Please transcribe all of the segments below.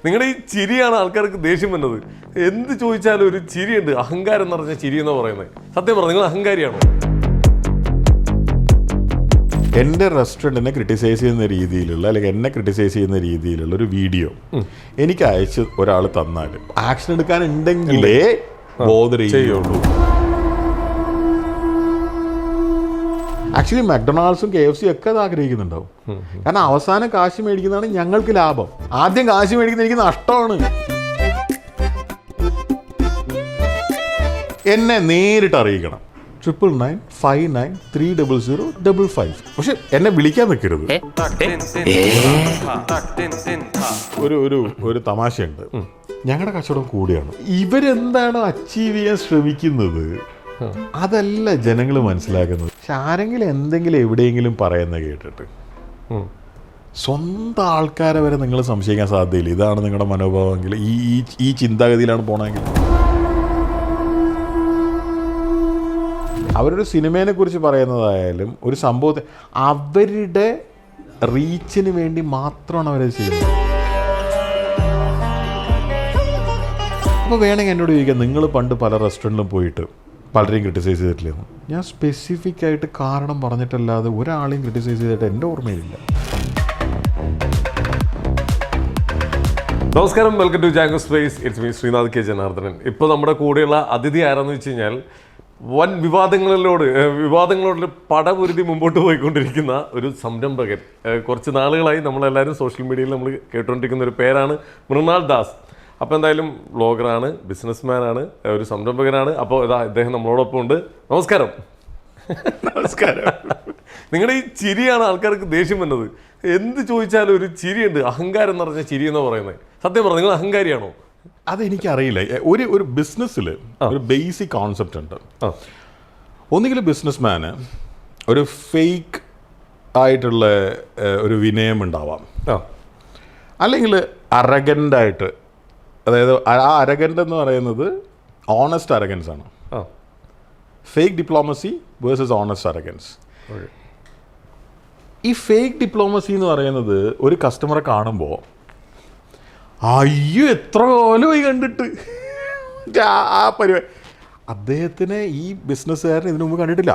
നിങ്ങളുടെ ഈ ചിരിയാണ് ആൾക്കാർക്ക് ദേഷ്യം വന്നത്. എന്ത് ചോദിച്ചാലും ഒരു ചിരിയുണ്ട്, അഹങ്കാരം നിറഞ്ഞ ചിരി എന്ന് പറയുന്നത്. സത്യം പറഞ്ഞു, നിങ്ങൾ അഹങ്കാരിയാണോ? എൻ്റെ റെസ്റ്റോറൻറ്റിനെ ക്രിട്ടിസൈസ് ചെയ്യുന്ന രീതിയിലുള്ള, അല്ലെങ്കിൽ എന്നെ ക്രിട്ടിസൈസ് ചെയ്യുന്ന രീതിയിലുള്ള ഒരു വീഡിയോ എനിക്ക് അയച്ച് ഒരാൾ തന്നാൽ ആക്ഷൻ എടുക്കാനുണ്ടെങ്കിലേ ബോധർ ചെയ്യുള്ളൂ. ആക്ച്വലി മക്ഡൊണാൾഡ്സും KFC ഒക്കെ അത് ആഗ്രഹിക്കുന്നുണ്ടാവും. കാരണം അവസാനം കാശ് മേടിക്കുന്നതാണ് ഞങ്ങൾക്ക് ലാഭം. ആദ്യം കാശ് മേടിക്കുന്ന എനിക്ക് നഷ്ടമാണ്. എന്നെ നേരിട്ട് അറിയിക്കണം 9995930055. പക്ഷെ എന്നെ വിളിക്കാൻ നിൽക്കരുത്. ഒരു തമാശയുണ്ട്. ഞങ്ങളുടെ കച്ചവടം കൂടിയാണ്. ഇവരെന്താണോ അച്ചീവ് ചെയ്യാൻ ശ്രമിക്കുന്നത് അതല്ല ജനങ്ങൾ മനസ്സിലാക്കുന്നത്. പക്ഷെ ആരെങ്കിലും എന്തെങ്കിലും എവിടെയെങ്കിലും പറയുന്നത് കേട്ടിട്ട് സ്വന്തം ആൾക്കാരെ വരെ നിങ്ങൾ സംശയിക്കാൻ സാധ്യതയില്ല. ഇതാണ് നിങ്ങളുടെ മനോഭാവമെങ്കിൽ, ഈ ചിന്താഗതിയിലാണ് പോകണമെങ്കിൽ. അവരൊരു സിനിമയെ കുറിച്ച് പറയുന്നതായാലും ഒരു സംഭവത്തെ അവരുടെ റീച്ചിന് വേണ്ടി മാത്രമാണ് അവരത് ചെയ്യുന്നത്. അപ്പോൾ വേണമെങ്കിൽ എന്നോട് ചോദിക്കാം, നിങ്ങൾ പണ്ട് പല റെസ്റ്റോറൻറ്റിലും പോയിട്ട് പലരെയും ക്രിട്ടിസൈസ് ചെയ്തിട്ടില്ലെന്ന്. ഞാൻ സ്പെസിഫിക് ആയിട്ട് കാരണം പറഞ്ഞിട്ടല്ലാതെ ഒരാളെയും ക്രിട്ടിസൈസ് ചെയ്തിട്ട് എൻ്റെ ഓർമ്മയിലില്ല. നമസ്കാരം, welcome to Jango Space. It's me Sreenath K Janardhanan. ഇപ്പോൾ നമ്മുടെ കൂടെയുള്ള അതിഥി ആരാന്ന് വെച്ച് കഴിഞ്ഞാൽ വൻ വിവാദങ്ങളോട് പടപൊരുതി മുമ്പോട്ട് പോയിക്കൊണ്ടിരിക്കുന്ന ഒരു സംരംഭകൻ. കുറച്ച് നാളുകളായി നമ്മളെല്ലാവരും സോഷ്യൽ മീഡിയയിൽ നമ്മൾ കേട്ടുകൊണ്ടിരിക്കുന്ന ഒരു പേരാണ് മൃണാൾ ദാസ്. അപ്പോൾ എന്തായാലും വ്ളോഗറാണ്, ബിസിനസ്മാനാണ്, ഒരു സംരംഭകനാണ്. അപ്പോൾ ഇദ്ദേഹം നമ്മളോടൊപ്പം ഉണ്ട്. നമസ്കാരം. നമസ്കാരം. നിങ്ങളുടെ ഈ ചിരിയാണ് ആൾക്കാർക്ക് ദേഷ്യം വന്നത്. എന്ത് ചോദിച്ചാലും ഒരു ചിരിയുണ്ട്, അഹങ്കാരം നിറഞ്ഞ ചിരി എന്ന് പറയുന്നത്. സത്യം പറഞ്ഞു, നിങ്ങൾ അഹങ്കാരിയാണോ? അതെനിക്കറിയില്ല. ഒരു ബിസിനസ്സിൽ ഒരു ബേസിക് കോൺസെപ്റ്റ് ഉണ്ട്. ഒന്നുകിൽ ബിസിനസ്മാന് ഒരു ഫേക്ക് ആയിട്ടുള്ള ഒരു വിനയം ഉണ്ടാവാം, അല്ലെങ്കിൽ അറഗൻ്റായിട്ട്, അതായത് ആ അരഗൻ്റ് എന്ന് പറയുന്നത് ഓണസ്റ്റ് അരഗൻസ് ആണ്. Fake diplomacy versus honest arrogance. ഈ ഫേക്ക് ഡിപ്ലോമസി എന്ന് പറയുന്നത് ഒരു കസ്റ്റമറെ കാണുമ്പോൾ അയ്യോ എത്ര കാലമായി കണ്ടിട്ട് ആ പരിപാടി അദ്ദേഹത്തിന് ഈ ബിസിനസ്സുകാരൻ ഇതിനു മുമ്പ് കണ്ടിട്ടില്ല.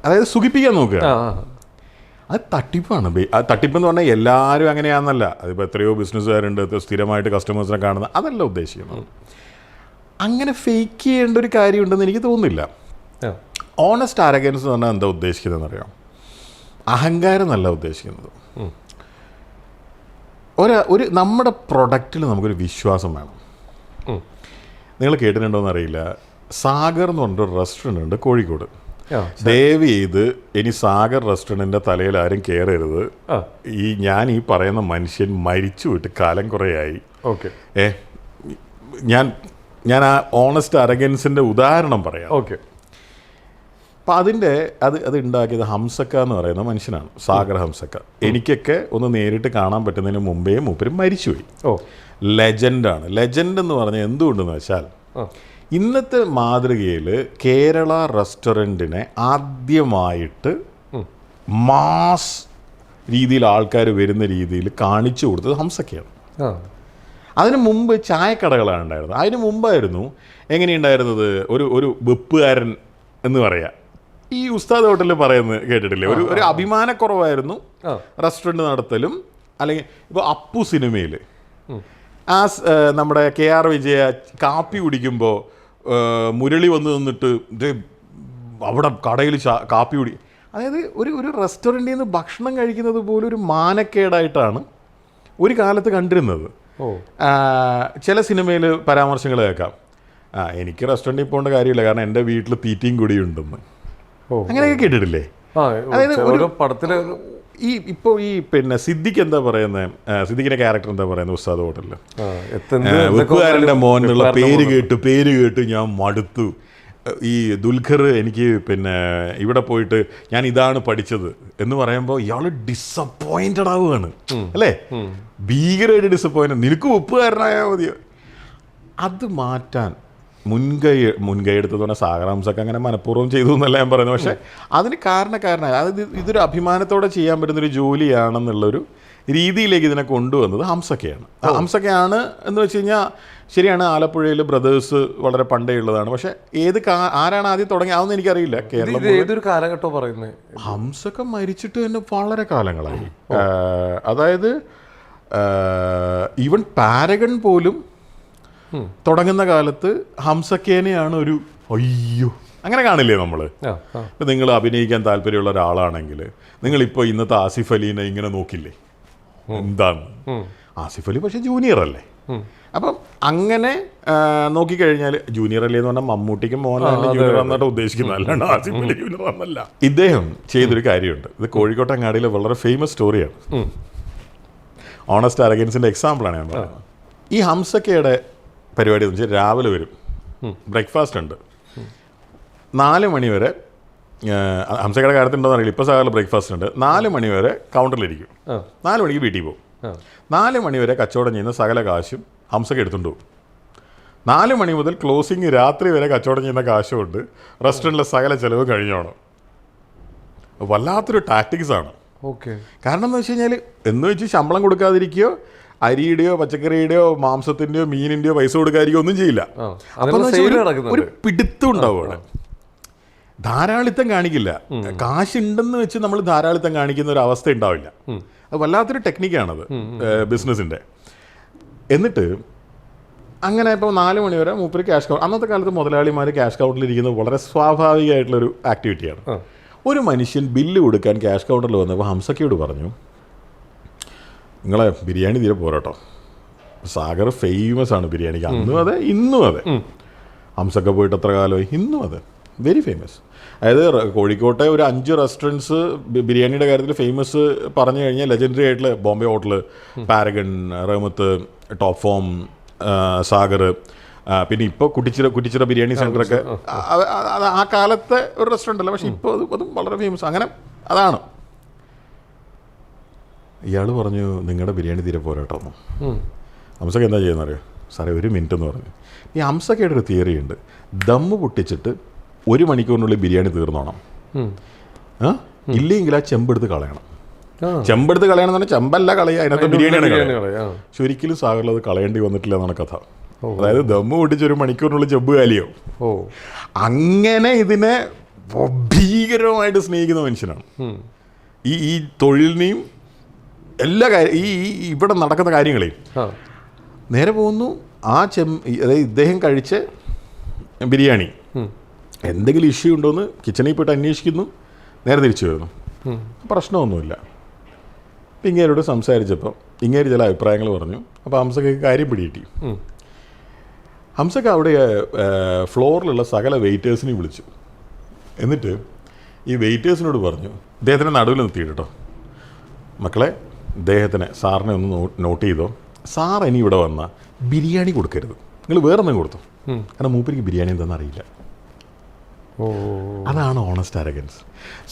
അതായത് സുഖിപ്പിക്കാൻ നോക്കുക. അത് തട്ടിപ്പാണ്. തട്ടിപ്പെന്ന് പറഞ്ഞാൽ എല്ലാവരും അങ്ങനെയാണെന്നല്ല. അതിപ്പോൾ എത്രയോ ബിസിനസ്സുകാരുണ്ട് സ്ഥിരമായിട്ട് കസ്റ്റമേഴ്സിനെ കാണുന്നത്, അതല്ല ഉദ്ദേശിക്കുന്നത്. അങ്ങനെ ഫേക്ക് ചെയ്യേണ്ട ഒരു കാര്യമുണ്ടെന്ന് എനിക്ക് തോന്നുന്നില്ല. ഓണസ്റ്റ് അരഗൻസ് എന്ന് പറഞ്ഞാൽ എന്താ ഉദ്ദേശിക്കുന്നതെന്ന് അറിയാം? അഹങ്കാരം എന്നല്ല ഉദ്ദേശിക്കുന്നത്. ഒരു നമ്മുടെ പ്രൊഡക്റ്റിൽ നമുക്കൊരു വിശ്വാസം വേണം. നിങ്ങൾ കേട്ടിട്ടുണ്ടോയെന്ന് അറിയില്ല, സാഗർ എന്ന് പറഞ്ഞൊരു റെസ്റ്റോറൻ്റ് ഉണ്ട് കോഴിക്കോട്. ദയവ് ചെയ്ത് ഇനി സാഗർ റെസ്റ്റോറൻറ്റിൻ്റെ തലയിൽ ആരും കയറരുത്. ഞാൻ ഈ പറയുന്ന മനുഷ്യൻ മരിച്ചു പോയിട്ട് കാലം കുറേയായി. ഞാൻ ആ ഓണസ്റ്റ് അരഗൻസിൻ്റെ ഉദാഹരണം പറയാം. അപ്പം അത് ഉണ്ടാക്കിയത് ഹംസക്ക എന്ന് പറയുന്ന മനുഷ്യനാണ്, സാഗർ ഹംസക്ക. എനിക്കൊക്കെ ഒന്ന് നേരിട്ട് കാണാൻ പറ്റുന്നതിന് മുമ്പേ മൂപ്പരും മരിച്ചുപോയി. ലെജൻഡാണ്. ലെജൻഡ് എന്ന് പറഞ്ഞാൽ എന്തുകൊണ്ടെന്ന് വെച്ചാൽ, ഇന്നത്തെ മാതൃകയിൽ കേരള റെസ്റ്റോറൻറ്റിനെ ആദ്യമായിട്ട് മാസ് രീതിയിൽ ആൾക്കാർ വരുന്ന രീതിയിൽ കാണിച്ചു കൊടുത്തത് ഹംസക്കയാണ്. അതിന് മുമ്പ് ചായക്കടകളാണ് ഉണ്ടായിരുന്നത്. അതിന് മുമ്പായിരുന്നു എങ്ങനെയുണ്ടായിരുന്നത്, ഒരു വെപ്പുകാരൻ എന്ന് പറയാം. ഈ ഉസ്താദ് ഹോട്ടലിൽ പറയുന്നത് കേട്ടിട്ടില്ലേ? ഒരു അഭിമാനക്കുറവായിരുന്നു റെസ്റ്റോറൻറ്റ് നടത്തലും. അല്ലെങ്കിൽ ഇപ്പോൾ അപ്പു സിനിമയിൽ നമ്മുടെ KR വിജയ കാപ്പി കുടിക്കുമ്പോൾ മുരളി വന്ന് നിന്നിട്ട് അവിടെ കടയിൽ കാപ്പി കുടി, അതായത് ഒരു റെസ്റ്റോറൻറ്റിൽ നിന്ന് ഭക്ഷണം കഴിക്കുന്നത് പോലും ഒരു മാനക്കേടായിട്ടാണ് ഒരു കാലത്ത് കണ്ടിരുന്നത്. ചില സിനിമയിൽ പരാമർശങ്ങൾ കേൾക്കാം, എനിക്ക് റെസ്റ്റോറൻറ്റിൽ പോകേണ്ട കാര്യമില്ല കാരണം എൻ്റെ വീട്ടിൽ തീറ്റയും കൂടിയുണ്ടെന്ന്. അങ്ങനെയൊക്കെ കേട്ടിട്ടില്ലേ? അതായത് ഒരു പടത്തില് ഇപ്പോൾ പിന്നെ സിദ്ദിഖ് എന്താ പറയുന്നത്, സിദ്ദിഖിന്റെ ക്യാരക്ടർ എന്താ പറയുന്നത് ഉസ്താദ് ഹോട്ടലിൽ, വെപ്പുകാരൻ്റെ മോനുള്ള പേര് കേട്ട് ഞാൻ മടുത്തു. ഈ ദുൽഖർ എനിക്ക് പിന്നെ ഇവിടെ പോയിട്ട് ഞാൻ ഇതാണ് പഠിച്ചത് എന്ന് പറയുമ്പോൾ ഇയാൾ ഡിസപ്പോയിന്റഡ് ആവുകയാണ് അല്ലേ? ഭീകരമായിട്ട് ഡിസപ്പോയിന്റഡ്. നിനക്ക് വെപ്പുകാരനായാൽ മതിയോ? അത് മാറ്റാൻ മുൻകൈ എടുത്തത് പറഞ്ഞാൽ സാഗറാംസൊക്കെ അങ്ങനെ മനഃപൂർവ്വം ചെയ്തു എന്നല്ല ഞാൻ പറയുന്നത്. പക്ഷേ അതിന് കാരണക്കാരനായ അതായത് ഇതൊരു അഭിമാനത്തോടെ ചെയ്യാൻ പറ്റുന്നൊരു ജോലിയാണെന്നുള്ളൊരു രീതിയിലേക്ക് ഇതിനെ കൊണ്ടുവന്നത് ഹംസക്കയാണ്. ഹംസക്കയാണ് എന്ന് വെച്ച് കഴിഞ്ഞാൽ ശരിയാണ്, ആലപ്പുഴയിൽ ബ്രദേഴ്സ് വളരെ പണ്ടേ ഉള്ളതാണ്. പക്ഷേ ആരാണ് ആദ്യം തുടങ്ങി അതൊന്നും എനിക്കറിയില്ല. കേരളം ഏതൊരു കാലഘട്ടം പറയുന്നത് ഹംസക്ക മരിച്ചിട്ട് തന്നെ വളരെ കാലങ്ങളായി. അതായത് ഈവൻ പാരഗൺ പോലും തുടങ്ങുന്ന കാലത്ത് ഹംസക്കേനെയാണ് ഒരു അയ്യോ അങ്ങനെ കാണില്ലേ നമ്മൾ. ഇപ്പം നിങ്ങൾ അഭിനയിക്കാൻ താല്പര്യമുള്ള ഒരാളാണെങ്കിൽ നിങ്ങളിപ്പോൾ ഇന്നത്തെ ആസിഫ് അലീനെ ഇങ്ങനെ നോക്കില്ലേ, എന്താണ് ആസിഫ് അലി പക്ഷേ ജൂനിയർ അല്ലേ. അപ്പം അങ്ങനെ നോക്കിക്കഴിഞ്ഞാൽ ജൂനിയർ അല്ലേ എന്ന് പറഞ്ഞാൽ മമ്മൂട്ടിക്കും മോഹൻലാലിനും ജൂനിയർ എന്നായിട്ട് ഉദ്ദേശിക്കുന്നത്, അല്ലാണ്ട് ആസിഫ് അലി ജൂനിയർ എന്നല്ല. ഇദ്ദേഹം ചെയ്തൊരു കാര്യമുണ്ട്, ഇത് കോഴിക്കോട്ടങ്ങാടിയിലെ വളരെ ഫേമസ് സ്റ്റോറിയാണ്. ഓണസ്റ്റ് അരഗൻസിൻ്റെ എക്സാമ്പിളാണ് ഞാൻ പറയുന്നത്. ഈ ഹംസക്കയുടെ പരിപാടി എന്ന് വെച്ചാൽ രാവിലെ വരും, ബ്രേക്ക്ഫാസ്റ്റ് ഉണ്ട്, 4 മണി വരെ ഹംസക്കയുടെ കാര്യത്തിലുണ്ടോയെന്ന് അറിയില്ല, ഇപ്പോൾ സാധാരണ ബ്രേക്ക്ഫാസ്റ്റ് ഉണ്ട്, 4 മണി വരെ കൗണ്ടറിലിരിക്കും, 4 മണിക്ക് വീട്ടിൽ പോകും, 4 മണി വരെ കച്ചവടം ചെയ്യുന്ന സകല കാശും ഹംസക്ക എടുത്തുകൊണ്ട് പോകും. 4 മണി മുതൽ ക്ലോസിങ് രാത്രി വരെ കച്ചവടം ചെയ്യുന്ന കാശും കൊണ്ട് റെസ്റ്റോറൻറ്റിലെ സകല ചിലവ് കഴിഞ്ഞോണം. വല്ലാത്തൊരു ടാക്ടിക്സാണ്. കാരണം എന്ന് വെച്ച് കഴിഞ്ഞാൽ എന്ന് വെച്ച് ശമ്പളം കൊടുക്കാതിരിക്കുകയോ അരിയുടെയോ പച്ചക്കറിയുടെയോ മാംസത്തിൻ്റെയോ മീനിൻ്റെയോ പൈസ കൊടുക്കാതിരിക്കുകയോ ഒന്നും ചെയ്യില്ല. അപ്പം ഒരു പിടുത്തം ഉണ്ടാവും അവിടെ. ധാരാളിത്തം കാണിക്കില്ല. കാശുണ്ടെന്ന് വെച്ച് നമ്മൾ ധാരാളിത്തം കാണിക്കുന്ന ഒരു അവസ്ഥ ഉണ്ടാവില്ല. അത് വല്ലാത്തൊരു ടെക്നിക്കാണത് ബിസിനസ്സിൻ്റെ. എന്നിട്ട് അങ്ങനെ ഇപ്പോൾ 4 മണി വരെ മൂപ്പര് ക്യാഷ് കൗണ്ട്, അന്നത്തെ കാലത്ത് മുതലാളിമാർ ക്യാഷ് കൗണ്ടറിലിരിക്കുന്നത് വളരെ സ്വാഭാവികമായിട്ടുള്ളൊരു ആക്ടിവിറ്റിയാണ്. ഒരു മനുഷ്യൻ ബില്ല് കൊടുക്കാൻ ക്യാഷ് കൗണ്ടറിൽ വന്നപ്പോൾ ഹംസക്കയോട് പറഞ്ഞു, നിങ്ങളെ ബിരിയാണി തീരെ പോരാട്ടോ, സാഗർ ഫേമസ് ആണ് ബിരിയാണിക്ക്, അന്നും അതെ ഇന്നും അതെ. ഹംസക്ക പോയിട്ട് എത്ര കാലമായി, ഇന്നും അതെ, വെരി ഫേമസ്. അതായത് കോഴിക്കോട്ടെ ഒരു 5 റെസ്റ്റോറൻറ്റ്സ് ബിരിയാണിയുടെ കാര്യത്തിൽ ഫേമസ് പറഞ്ഞു കഴിഞ്ഞാൽ ലെജൻഡറി ആയിട്ടുള്ള ബോംബെ ഹോട്ടൽ, പാരഗൺ, റഹ്മത്ത്, ടോപ്പ് ഫോം, സാഗർ, പിന്നെ ഇപ്പോൾ കുറ്റിച്ചിറ ബിരിയാണി സെൻ്ററൊക്കെ ആ കാലത്തെ ഒരു റെസ്റ്റോറൻ്റ് അല്ല, പക്ഷേ ഇപ്പോൾ അതും വളരെ ഫേമസ്. അങ്ങനെ അതാണ്. ഇയാൾ പറഞ്ഞു നിങ്ങളുടെ ബിരിയാണി തീരെ പോരാട്ടോ. ഹംസക്ക എന്താ ചെയ്യുന്നറിയോ, സാറേ 1 മിനിറ്റ് എന്ന് പറഞ്ഞു. ഈ ഹംസക്കയുടെ ഒരു തിയറി ഉണ്ട്, ദമ്മ് പൊട്ടിച്ചിട്ട് 1 മണിക്കൂറിനുള്ളിൽ ബിരിയാണി തീർന്നോണം, ഇല്ലെങ്കിൽ ആ ചെമ്പെടുത്ത് കളയണം. ചെമ്പെടുത്ത് കളയണം എന്ന് പറഞ്ഞാൽ ചെമ്പല്ല കളയുക, അതിനകത്ത് ബിരിയാണിയാണ് കളയുക. പക്ഷെ ഒരിക്കലും സാഗറിൽ അത് കളയേണ്ടി വന്നിട്ടില്ല എന്നാണ് കഥ. അതായത് ദമ്മ് പൊട്ടിച്ച് 1 മണിക്കൂറിനുള്ളിൽ ചെമ്പ് കാലിയോ. അങ്ങനെ ഇതിനെ ഭീകരമായിട്ട് സ്നേഹിക്കുന്ന മനുഷ്യനാണ്. ഈ തൊഴിലിനെയും എല്ലാ ഈ ഇവിടെ നടക്കുന്ന കാര്യങ്ങളെയും നേരെ പോകുന്നു. അതായത് ഇദ്ദേഹം കഴിച്ച ബിരിയാണി എന്തെങ്കിലും ഇഷ്യൂ ഉണ്ടോയെന്ന് കിച്ചണിൽ പോയിട്ട് അന്വേഷിക്കുന്നു, നേരെ തിരിച്ചു വരുന്നു, പ്രശ്നമൊന്നുമില്ല. അപ്പം ഇങ്ങേരോട് സംസാരിച്ചപ്പോൾ ഇങ്ങേര് ചില അഭിപ്രായങ്ങൾ പറഞ്ഞു. അപ്പോൾ ഹംസക്കയ്ക്ക് കാര്യം പിടികിട്ടി. ഹംസക്ക അവിടെ ഫ്ലോറിലുള്ള സകല വെയിറ്റേഴ്സിനെയും വിളിച്ചു. എന്നിട്ട് ഈ വെയിറ്റേഴ്സിനോട് പറഞ്ഞു, ഇദ്ദേഹത്തിൻ്റെ നടുവിൽ നിർത്തിയിട്ട് കേട്ടോ, മക്കളെ ഇദ്ദേഹത്തിന് സാറിനെ ഒന്ന് നോട്ട് ചെയ്തോ, സാർ ഇനി ഇവിടെ വന്നാൽ ബിരിയാണി കൊടുക്കരുത്, നിങ്ങൾ വേറെ എന്തെങ്കിലും കൊടുത്തു, കാരണം മൂപ്പരിക്ക് ബിരിയാണി എന്താണെന്ന് അറിയില്ല. അതാണ് ഓണസ്റ്റ് അരഗൻസ്.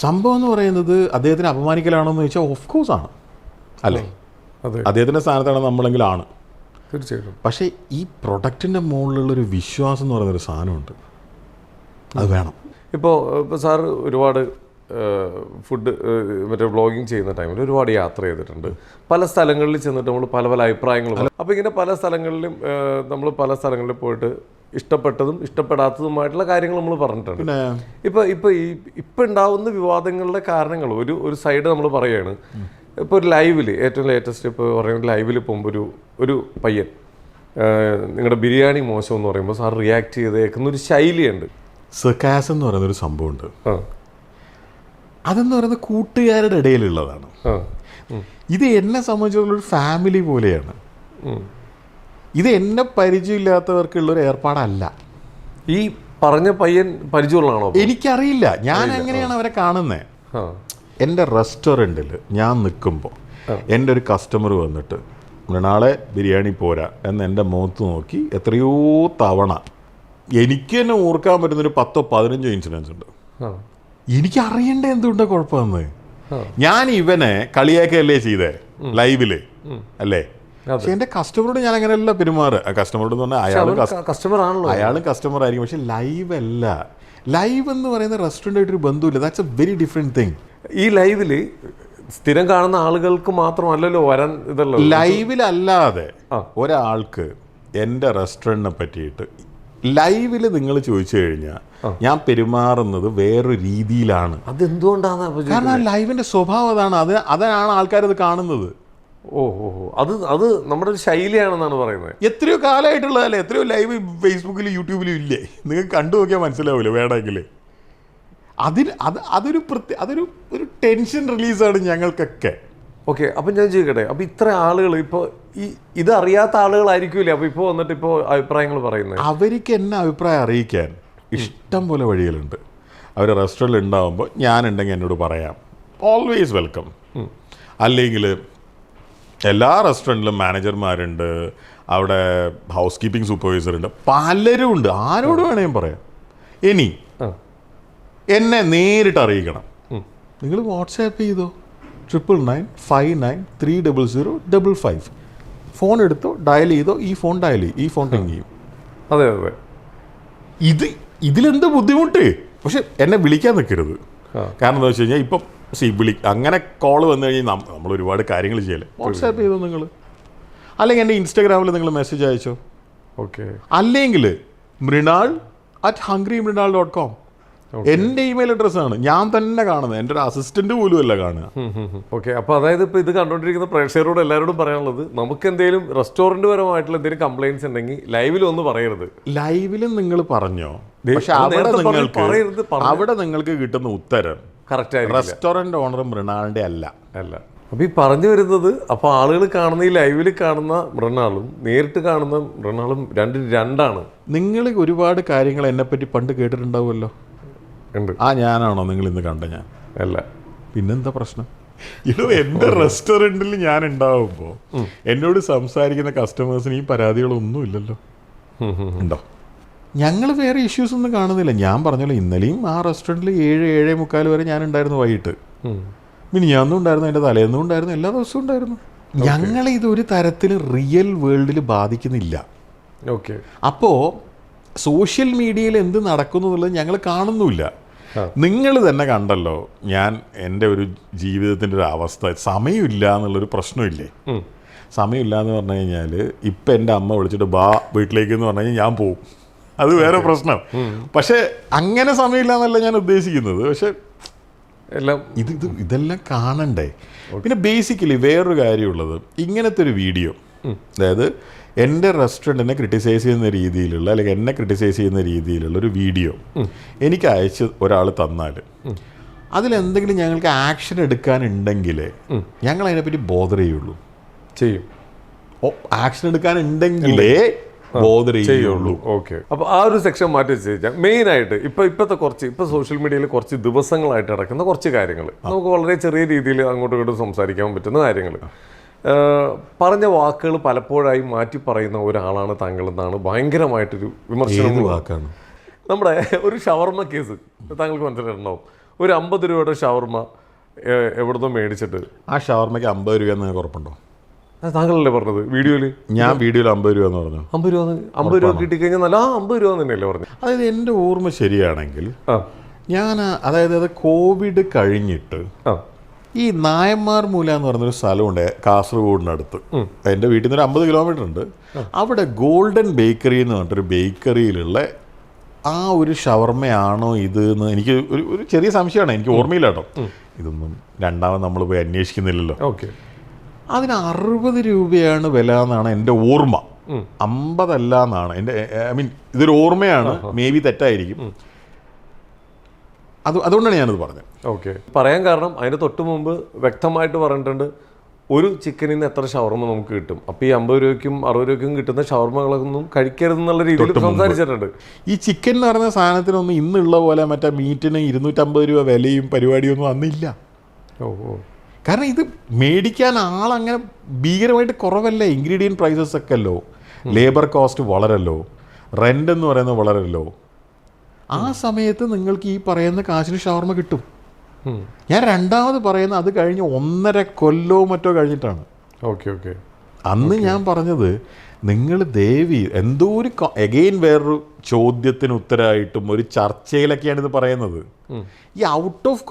സംഭവം എന്ന് പറയുന്നത് അദ്ദേഹത്തിന് അപമാനിക്കലാണോ എന്ന് ചോദിച്ചാൽ ഓഫ് കോഴ്സ് ആണ്, അല്ലേ? അദ്ദേഹത്തിൻ്റെ സ്ഥാനത്താണ് നമ്മളെങ്കിൽ ആണ്, തീർച്ചയായിട്ടും. പക്ഷേ ഈ പ്രൊഡക്റ്റിൻ്റെ മുകളിലുള്ളൊരു വിശ്വാസം എന്ന് പറയുന്നൊരു സാധനമുണ്ട്, അത് വേണം. ഇപ്പോൾ സാർ ഒരുപാട് ഫുഡ് മറ്റേ വ്ളോഗിങ് ചെയ്യുന്ന ടൈമിൽ ഒരുപാട് യാത്ര ചെയ്തിട്ടുണ്ട്. പല സ്ഥലങ്ങളിൽ ചെന്നിട്ട് നമ്മൾ പല പല അഭിപ്രായങ്ങളും. അപ്പോൾ ഇങ്ങനെ പല സ്ഥലങ്ങളിലും നമ്മൾ പല സ്ഥലങ്ങളിൽ പോയിട്ട് ഇഷ്ടപ്പെട്ടതും ഇഷ്ടപ്പെടാത്തതുമായിട്ടുള്ള കാര്യങ്ങൾ നമ്മൾ പറഞ്ഞിട്ടുണ്ട്. ഇപ്പോൾ ഉണ്ടാവുന്ന വിവാദങ്ങളുടെ കാരണങ്ങൾ ഒരു സൈഡ് നമ്മൾ പറയുകയാണ്. ഇപ്പോൾ ഒരു ലൈവിൽ ഏറ്റവും ലേറ്റസ്റ്റ് ഇപ്പോൾ പറയുന്നത് ലൈവിൽ പോകുമ്പോൾ ഒരു പയ്യൻ നിങ്ങളുടെ ബിരിയാണി മോശം എന്ന് പറയുമ്പോൾ സാർ റിയാക്ട് ചെയ്തേക്കുന്ന ഒരു ശൈലിയുണ്ട്. സർക്കാസം എന്ന് പറയുന്നൊരു സംഭവമുണ്ട്. അതെന്ന് പറയുന്നത് കൂട്ടുകാരുടെ ഇടയിലുള്ളതാണ്. ഇത് എന്നെ സംബന്ധിച്ചുള്ളൊരു ഫാമിലി പോലെയാണ്. ഇത് എന്നെ പരിചയമില്ലാത്തവർക്കുള്ളൊരു ഏർപ്പാടല്ല. ഈ പറഞ്ഞ പയ്യൻ പരിചയമുള്ളതാണോ? എനിക്കറിയില്ല, ഞാൻ എങ്ങനെയാണ് അവരെ കാണുന്നത്. എൻ്റെ റെസ്റ്റോറൻറ്റിൽ ഞാൻ നിൽക്കുമ്പോൾ എൻ്റെ ഒരു കസ്റ്റമർ വന്നിട്ട് നാളെ ബിരിയാണി പോരാ എന്ന് എൻ്റെ മുഖത്ത് നോക്കി എത്രയോ തവണ എനിക്ക് തന്നെ ഓർക്കാൻ പറ്റുന്നൊരു 10-15 ഇൻസിഡൻസ് ഉണ്ട്. എനിക്കറിയണ്ട എന്തുകൊണ്ടാ കുഴപ്പമെന്ന്. ഞാൻ ഇവനെ കളിയാക്കല്ലേ ചെയ്തേ ലൈവില്, അല്ലേ? പക്ഷെ എൻ്റെ കസ്റ്റമറോട് ഞാൻ അങ്ങനെയല്ല പെരുമാറുക. കസ്റ്റമറോട് എന്ന് പറഞ്ഞാൽ അയാളും കസ്റ്റമർ ആയിരിക്കും, പക്ഷെ ലൈവ് അല്ല. ലൈവ് എന്ന് പറയുന്ന റെസ്റ്റോറൻ്റായിട്ടൊരു ബന്ധമില്ല. That's A very different thing. ഈ ലൈവിൽ സ്ഥിരം കാണുന്ന ആളുകൾക്ക് മാത്രമല്ലല്ലോ വരാൻ ഇതല്ലോ. ലൈവിലല്ലാതെ ഒരാൾക്ക് എൻ്റെ റെസ്റ്റോറൻറ്റിനെ പറ്റിയിട്ട് ലൈവിൽ നിങ്ങൾ ചോദിച്ചു കഴിഞ്ഞാൽ ഞാൻ പെരുമാറുന്നത് വേറൊരു രീതിയിലാണ്. അതെന്തുകൊണ്ടാണ്? കാരണം ലൈവിൻ്റെ സ്വഭാവം അതാണ് ആൾക്കാരത് കാണുന്നത്. അത് നമ്മുടെ ഒരു ശൈലിയാണെന്നാണ് പറയുന്നത്. എത്രയോ കാലമായിട്ടുള്ളതല്ലേ, എത്രയോ ലൈവ് ഫേസ്ബുക്കിലും യൂട്യൂബിലും ഇല്ലേ? നിങ്ങൾക്ക് കണ്ടു നോക്കിയാൽ മനസ്സിലാവില്ല വേണമെങ്കിൽ. അതൊരു ടെൻഷൻ റിലീസാണ് ഞങ്ങൾക്കൊക്കെ. ഓക്കെ, അപ്പം ഞാൻ ചോദിക്കട്ടെ, അപ്പോൾ ഇത്ര ആളുകൾ ഇപ്പോൾ ഇത് അറിയാത്ത ആളുകളായിരിക്കില്ലേ അപ്പോൾ ഇപ്പോൾ വന്നിട്ട് ഇപ്പോൾ അഭിപ്രായങ്ങൾ പറയുന്നത്? അവർക്ക് എന്നെ അഭിപ്രായം അറിയിക്കാൻ ഇഷ്ടം പോലെ വഴികളുണ്ട്. അവർ റെസ്റ്റോറൻറ്റിൽ ഉണ്ടാകുമ്പോൾ ഞാനുണ്ടെങ്കിൽ എന്നോട് പറയാം, ഓൾവേസ് വെൽക്കം. അല്ലെങ്കിൽ എല്ലാ റെസ്റ്റോറൻറ്റിലും മാനേജർമാരുണ്ട്, അവിടെ ഹൗസ് കീപ്പിംഗ് സൂപ്പർവൈസർ ഉണ്ട്, പലരും ഉണ്ട്. ആരോട് വേണമെങ്കിലും പറയാം. ഇനി എന്നെ നേരിട്ട് അറിയിക്കണം, നിങ്ങൾ വാട്സാപ്പ് ചെയ്തോ 9995930055. ഫോൺ എടുത്തോ, ഡയൽ ചെയ്തോ, ഈ ഫോൺ ഡയൽ ചെയ്യും, ഈ ഫോൺ ടിങ് ചെയ്യും. അതെ. ഇതിലെന്ത് ബുദ്ധിമുട്ട്? പക്ഷെ എന്നെ വിളിക്കാൻ നിൽക്കരുത്. കാരണം എന്താ വെച്ച് കഴിഞ്ഞാൽ ഇപ്പം അങ്ങനെ കോൾ വന്നു കഴിഞ്ഞാൽ നമ്മൾ ഒരുപാട് കാര്യങ്ങൾ ചെയ്യല്ലേ. വാട്സാപ്പ് ചെയ്തോ നിങ്ങൾ, അല്ലെങ്കിൽ എൻ്റെ ഇൻസ്റ്റാഗ്രാമിൽ നിങ്ങൾ മെസ്സേജ് അയച്ചോ. ഓക്കെ. അല്ലെങ്കിൽ mrinal@hungrymrinal.com എൻ്റെ ഇമെയിൽ അഡ്രസ്സാണ്. ഞാൻ തന്നെ കാണുന്നത്, എൻ്റെ ഒരു അസിസ്റ്റന്റ് പോലും അല്ല കാണുക. ഓക്കെ. അപ്പോൾ അതായത് ഇപ്പോൾ ഇത് കണ്ടുകൊണ്ടിരിക്കുന്ന പ്രേക്ഷകരോട് എല്ലാവരോടും പറയാനുള്ളത്, നമുക്ക് എന്തെങ്കിലും റെസ്റ്റോറൻറ്റ് പരമായിട്ടുള്ള എന്തെങ്കിലും കംപ്ലയിൻസ് ഉണ്ടെങ്കിൽ ലൈവിൽ ഒന്ന് പറയരുത്. ലൈവിലും നിങ്ങൾ പറഞ്ഞോ, പക്ഷെ അവിടെ നിങ്ങൾക്ക് കിട്ടുന്ന ഉത്തരം കറക്റ്റ് ആയിരിക്കും. റെസ്റ്റോറൻറ്റ് ഓണർ മൃണാളിൻ്റെ അല്ല. അപ്പോൾ ഈ പറഞ്ഞു വരുന്നത്, അപ്പോൾ ആളുകൾ കാണുന്ന ഈ ലൈവിൽ കാണുന്ന മൃണാളും നേരിട്ട് കാണുന്ന മൃണാളും രണ്ടാണ്. നിങ്ങൾ ഒരുപാട് കാര്യങ്ങൾ എന്നെപ്പറ്റി പണ്ട് കേട്ടിട്ടുണ്ടാവുമല്ലോ. ഞാനാണോ നിങ്ങൾ ഇന്ന് കണ്ട? ഞാൻ അല്ല. പിന്നെന്താ പ്രശ്നം? എൻ്റെ റെസ്റ്റോറൻറ്റിൽ ഞാൻ ഉണ്ടാവുമ്പോൾ എന്നോട് സംസാരിക്കുന്ന കസ്റ്റമേഴ്സിന് ഈ പരാതികളൊന്നും ഇല്ലല്ലോ. ഉണ്ടോ? ഞങ്ങൾ വേറെ ഇഷ്യൂസ് ഒന്നും കാണുന്നില്ല. ഞാൻ പറഞ്ഞല്ലോ, ഇന്നലെയും ആ റെസ്റ്റോറൻറ്റിൽ 7-7:45 വരെ ഞാനുണ്ടായിരുന്നു വൈകിട്ട്. മിനിഞ്ഞാന്നും ഉണ്ടായിരുന്നു, അതിൻ്റെ തലേന്നും ഉണ്ടായിരുന്നു, എല്ലാ ദിവസവും ഉണ്ടായിരുന്നു. ഞങ്ങളെ ഇതൊരു തരത്തിൽ റിയൽ വേൾഡിൽ ബാധിക്കുന്നില്ല. ഓക്കെ. അപ്പോൾ സോഷ്യൽ മീഡിയയിൽ എന്ത് നടക്കുന്നു എന്നുള്ളത് ഞങ്ങൾ കാണുന്നുമില്ല. നിങ്ങൾ തന്നെ കണ്ടല്ലോ, ഞാൻ എൻ്റെ ഒരു ജീവിതത്തിൻ്റെ ഒരു അവസ്ഥ, സമയമില്ല എന്നുള്ളൊരു പ്രശ്നമില്ലേ. സമയമില്ല എന്ന് പറഞ്ഞു കഴിഞ്ഞാൽ ഇപ്പം എൻ്റെ അമ്മ വിളിച്ചിട്ട് ബാ വീട്ടിലേക്ക് എന്ന് പറഞ്ഞു കഴിഞ്ഞാൽ ഞാൻ പോവും. അത് വേറെ പ്രശ്നം. പക്ഷെ അങ്ങനെ സമയമില്ല എന്നല്ല ഞാൻ ഉദ്ദേശിക്കുന്നത്. പക്ഷെ എല്ലാം ഇതെല്ലാം കാണണ്ടേ. പിന്നെ ബേസിക്കലി വേറൊരു കാര്യമുള്ളത്, ഇങ്ങനത്തെ ഒരു വീഡിയോ, അതായത് എൻ്റെ റെസ്റ്റോറൻറ്റിനെ ക്രിട്ടിസൈസ് ചെയ്യുന്ന രീതിയിലുള്ള, അല്ലെങ്കിൽ എന്നെ ക്രിട്ടിസൈസ് ചെയ്യുന്ന രീതിയിലുള്ള ഒരു വീഡിയോ എനിക്ക് അയച്ച് ഒരാൾ തന്നാൽ അതിലെന്തെങ്കിലും ഞങ്ങൾക്ക് ആക്ഷൻ എടുക്കാനുണ്ടെങ്കിൽ ഞങ്ങൾ അതിനെപ്പറ്റി ബോധർ ചെയ്യും. ആക്ഷൻ എടുക്കാനുണ്ടെങ്കിലേ ബോധർ ചെയ്യുള്ളൂ. ഓക്കെ. അപ്പോൾ ആ ഒരു സെക്ഷൻ മാറ്റി വെച്ചാൽ മെയിനായിട്ട് ഇപ്പോൾ സോഷ്യൽ മീഡിയയിൽ കുറച്ച് ദിവസങ്ങളായിട്ട് നടക്കുന്ന കുറച്ച് കാര്യങ്ങൾ നമുക്ക് വളരെ ചെറിയ രീതിയിൽ അങ്ങോട്ടും ഇങ്ങോട്ടും സംസാരിക്കാൻ പറ്റുന്ന കാര്യങ്ങൾ, പറഞ്ഞ വാക്കുകൾ പലപ്പോഴായി മാറ്റി പറയുന്ന ഒരാളാണ് താങ്കൾ എന്നാണ് ഭയങ്കരമായിട്ടൊരു വിമർശനം. വാക്കാണ് നമ്മുടെ ഒരു ഷവർമ്മ കേസ് താങ്കൾക്ക് മനസ്സിലായിട്ടുണ്ടാവും. ഒരു 50 രൂപയുടെ ഷവർമ്മ എവിടുന്നോ മേടിച്ചിട്ട്, ആ ഷവർമ്മയ്ക്ക് 50 രൂപ എന്ന് ഉറപ്പുണ്ടോ? താങ്കളല്ലേ പറഞ്ഞത് വീഡിയോയിൽ? ഞാൻ വീഡിയോയിൽ 50 രൂപ എന്ന് പറഞ്ഞു. 50 രൂപ കിട്ടിക്കഴിഞ്ഞാൽ നല്ല 50 രൂപ തന്നെയല്ലേ പറഞ്ഞു. അതായത് എൻ്റെ ഓർമ്മ ശരിയാണെങ്കിൽ അത് കോവിഡ് കഴിഞ്ഞിട്ട് ഈ നായന്മാർ മൂല എന്ന് പറഞ്ഞൊരു സ്ഥലമുണ്ട് കാസർഗോഡിനടുത്ത്. എൻ്റെ വീട്ടിൽ നിന്ന് ഒരു 50 കിലോമീറ്റർ ഉണ്ട്. അവിടെ ഗോൾഡൻ ബേക്കറി എന്ന് പറഞ്ഞിട്ടൊരു ബേക്കറിയിലുള്ള ആ ഒരു ഷവർമ്മയാണോ ഇത് എന്ന് എനിക്ക് ഒരു ചെറിയ സംശയമാണ്. എനിക്ക് ഓർമ്മയില്ല കേട്ടോ. ഇതൊന്നും രണ്ടാമത് നമ്മൾ പോയി അന്വേഷിക്കുന്നില്ലല്ലോ. ഓക്കെ. അതിന് 60 രൂപയാണ് വില എന്നാണ് എൻ്റെ ഓർമ്മ. 50 അല്ല എന്നാണ് എൻ്റെ, ഇതൊരു ഓർമ്മയാണ്, മേ ബി തെറ്റായിരിക്കും. അതുകൊണ്ടാണ് ഞാനത് പറഞ്ഞത്. ഓക്കെ. പറയാൻ കാരണം അതിൻ്റെ തൊട്ട് മുമ്പ് വ്യക്തമായിട്ട് പറഞ്ഞിട്ടുണ്ട്, ഒരു ചിക്കനിൽ നിന്ന് എത്ര ഷവർമ്മ നമുക്ക് കിട്ടും. അപ്പോൾ ഈ 50 രൂപയ്ക്കും 60 രൂപയ്ക്കും കിട്ടുന്ന ഷവർമ്മകളൊന്നും കഴിക്കരുതെന്നുള്ള രീതിയിൽ സംസാരിച്ചിട്ടുണ്ട്. ഈ ചിക്കൻ എന്ന് പറയുന്ന സാധനത്തിനൊന്നും ഇന്നുള്ള പോലെ മറ്റേ മീറ്റിന് 250 രൂപ വിലയും പരിപാടിയൊന്നും അന്നില്ല. കാരണം ഇത് മേടിക്കാൻ ആളങ്ങനെ ഭീകരമായിട്ട് കുറവല്ലേ. ഇൻഗ്രീഡിയൻറ്റ് പ്രൈസസ് ഒക്കെ അല്ലോ, ലേബർ കോസ്റ്റ് വളരല്ലോ, റെൻ്റ് എന്ന് പറയുന്നത് വളരല്ലോ. ആ സമയത്ത് നിങ്ങൾക്ക് ഈ പറയുന്ന കാശിന് ഷവർമ്മ കിട്ടും. ഞാൻ രണ്ടാമത് പറയുന്നത് അത് കഴിഞ്ഞ് 1.5 കൊല്ലമോ മറ്റോ കഴിഞ്ഞിട്ടാണ്. ഓക്കെ. അന്ന് ഞാൻ പറഞ്ഞത് നിങ്ങൾ ദേവി എന്തോ ഒരു എഗെയിൻ വേറൊരു ചോദ്യത്തിന് ഉത്തരമായിട്ടും ഒരു ചർച്ചയിലൊക്കെയാണ് ഇത് പറയുന്നത്. ഈ ഔട്ട് ഓഫ്